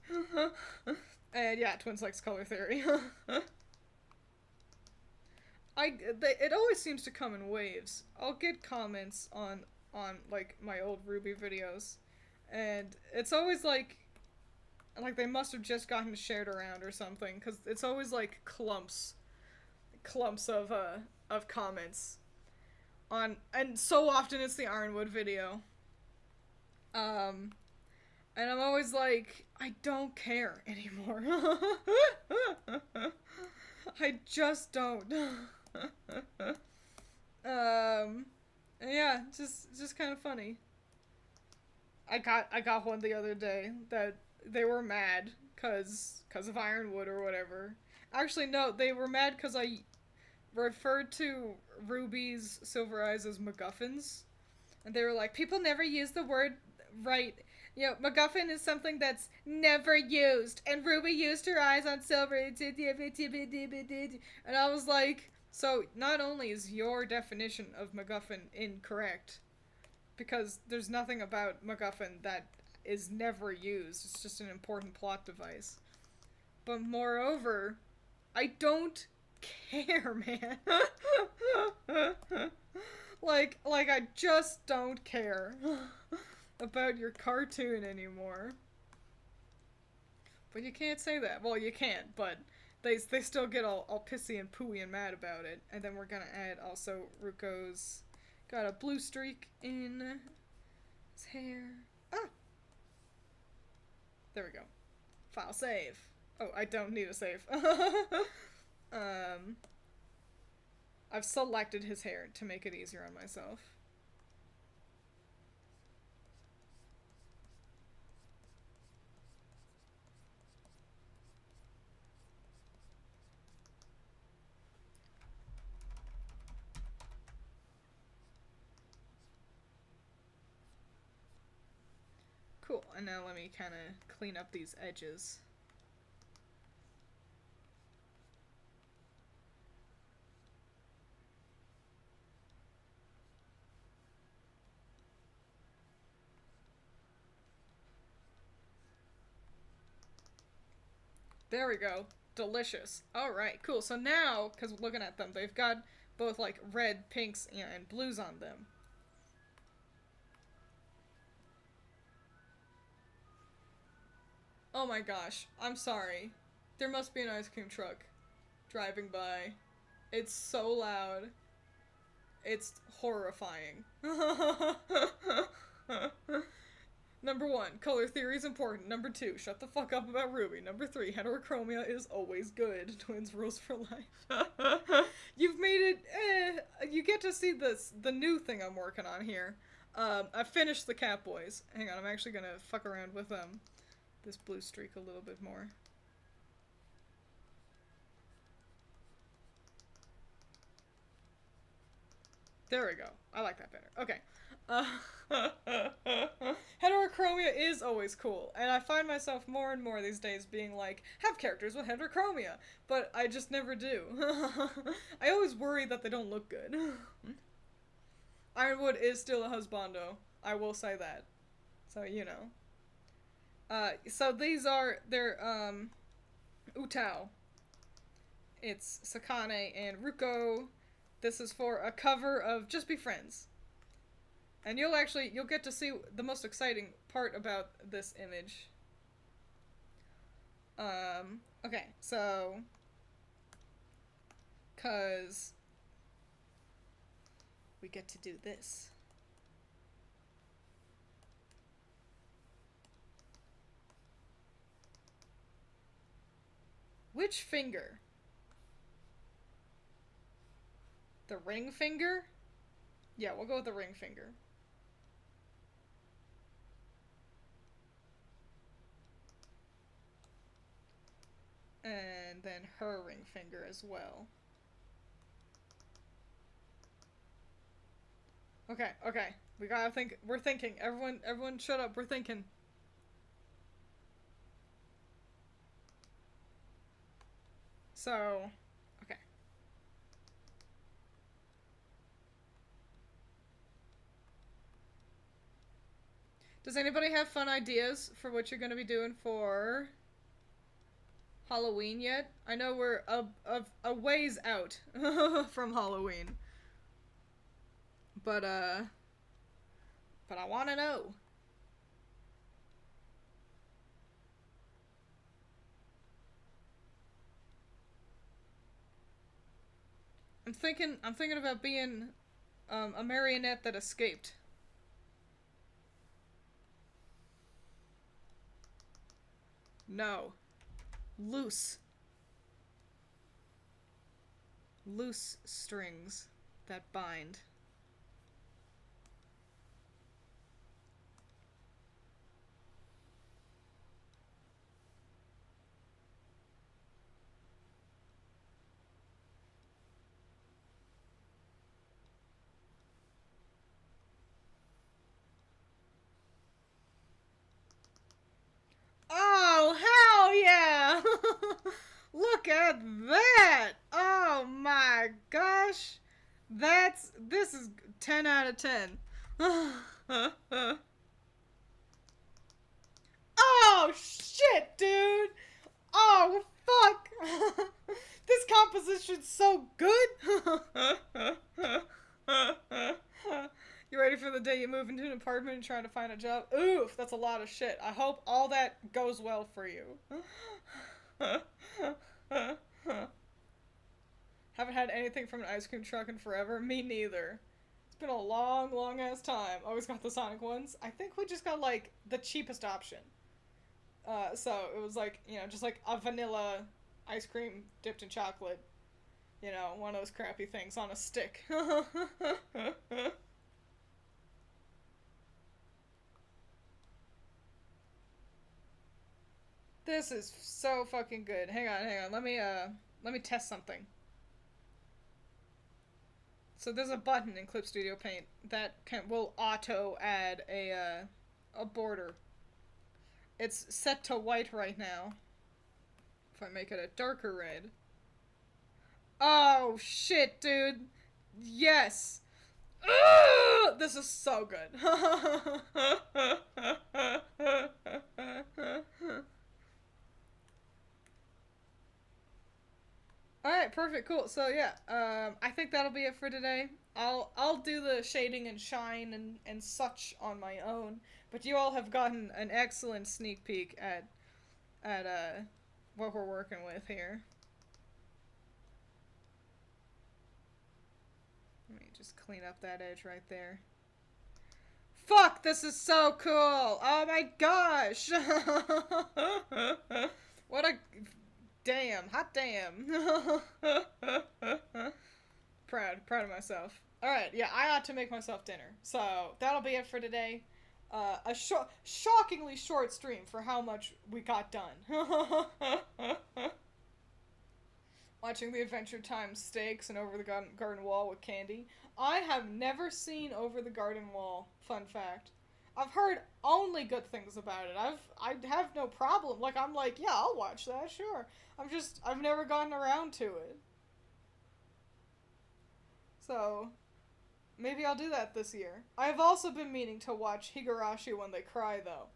And yeah, Twin likes color theory. It always seems to come in waves. I'll get comments on like my old RWBY videos, and it's always like they must have just gotten shared around or something, because it's always like clumps of comments on, and so often it's the Ironwood video. And I'm always like, I don't care anymore. I just don't. Yeah, just kind of funny. I got one the other day that they were mad cause of Ironwood or whatever. Actually, no, they were mad because I referred to Ruby's Silver Eyes as MacGuffins, and they were like, people never use the word right. You know, MacGuffin is something that's never used, and Ruby used her eyes on Silver, and I was like, so not only is your definition of MacGuffin incorrect, because there's nothing about MacGuffin that is never used, it's just an important plot device, but moreover, I don't care, man. like I just don't care about your cartoon anymore. But you can't say that. Well, you can't, but they still get all pissy and pooey and mad about it. And then we're gonna add also Ruko's got a blue streak in his hair. Ah! There we go. File save. Oh, I don't need a save. I've selected his hair to make it easier on myself. Cool, and now let me kind of clean up these edges. There we go. Delicious. Alright, cool. So now, because looking at them, they've got both like red, pinks, and blues on them. Oh my gosh, I'm sorry. There must be an ice cream truck driving by. It's so loud. It's horrifying. Number 1, color theory is important. Number 2, shut the fuck up about RWBY. Number 3, heterochromia is always good. Twins rules for life. You've made it, you get to see the new thing I'm working on here. I finished the Catboys. Hang on, I'm actually gonna fuck around with, this blue streak a little bit more. There we go. I like that better. Okay. Heterochromia is always cool, and I find myself more and more these days being like, have characters with heterochromia, but I just never do. I always worry that they don't look good. Ironwood is still a husbando, I will say that. So, you know. So these are, they're, Utao. It's Sakane and Ruko. This is for a cover of Just Be Friends. And you'll get to see the most exciting part about this image. Okay, so, cause we get to do this. Which finger? The ring finger? Yeah, we'll go with the ring finger. And then her ring finger as well. Okay, okay. We gotta think. We're thinking. Everyone shut up. We're thinking. So, okay. Does anybody have fun ideas for what you're gonna be doing for Halloween yet? I know we're a ways out from Halloween. But I wanna know. I'm thinking about being a marionette that escaped. No. Loose. Loose strings that bind. Oh, hell yeah! Look at that! Oh my gosh! This is 10 out of 10. Oh shit, dude! Oh fuck! This composition's so good! You ready for the day you move into an apartment and trying to find a job? Oof, that's a lot of shit. I hope all that goes well for you. Haven't had anything from an ice cream truck in forever. Me neither. It's been a long, long ass time. Always got the Sonic ones. I think we just got like the cheapest option. So it was like, you know, just like a vanilla ice cream dipped in chocolate. You know, one of those crappy things on a stick. This is so fucking good. Hang on. Let me test something. So there's a button in Clip Studio Paint that will auto add a border. It's set to white right now. If I make it a darker red. Oh shit, dude. Yes. Ugh! This is so good. Alright, perfect, cool. So yeah, I think that'll be it for today. I'll do the shading and shine and such on my own, but you all have gotten an excellent sneak peek at what we're working with here. Let me just clean up that edge right there. Fuck, this is so cool! Oh my gosh! What a damn, hot damn. Proud of myself. Alright, yeah, I ought to make myself dinner. So, that'll be it for today. A shockingly short stream for how much we got done. Watching the Adventure Time steaks and Over the Garden Wall with Candy. I have never seen Over the Garden Wall, fun fact. I've heard only good things about it. I have no problem. Like, I'm like, yeah, I'll watch that, sure. I've never gotten around to it. So, maybe I'll do that this year. I've also been meaning to watch Higurashi When They Cry, though.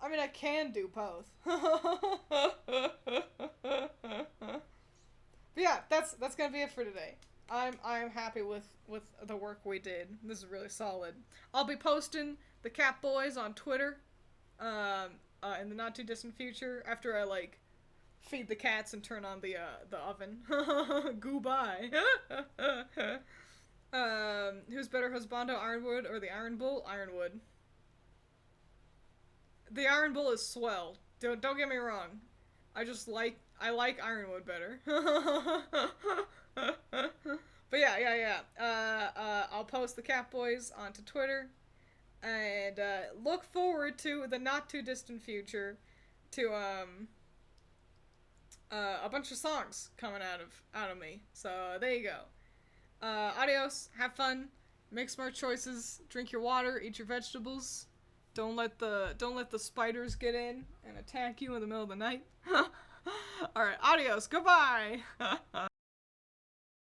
I mean, I can do both. But yeah, that's gonna be it for today. I'm happy with the work we did. This is really solid. I'll be posting the Cat Boys on Twitter, in the not too distant future after I like feed the cats and turn on the oven. Goodbye. Who's better, Husbando Ironwood or the Iron Bull? Ironwood. The Iron Bull is swell. Don't get me wrong. I like Ironwood better. But yeah. I'll post the Cat Boys onto Twitter, and look forward to the not too distant future to a bunch of songs coming out of me. So there you go. Adios. Have fun. Make smart choices. Drink your water. Eat your vegetables. Don't let the spiders get in and attack you in the middle of the night. Alright, adios, goodbye!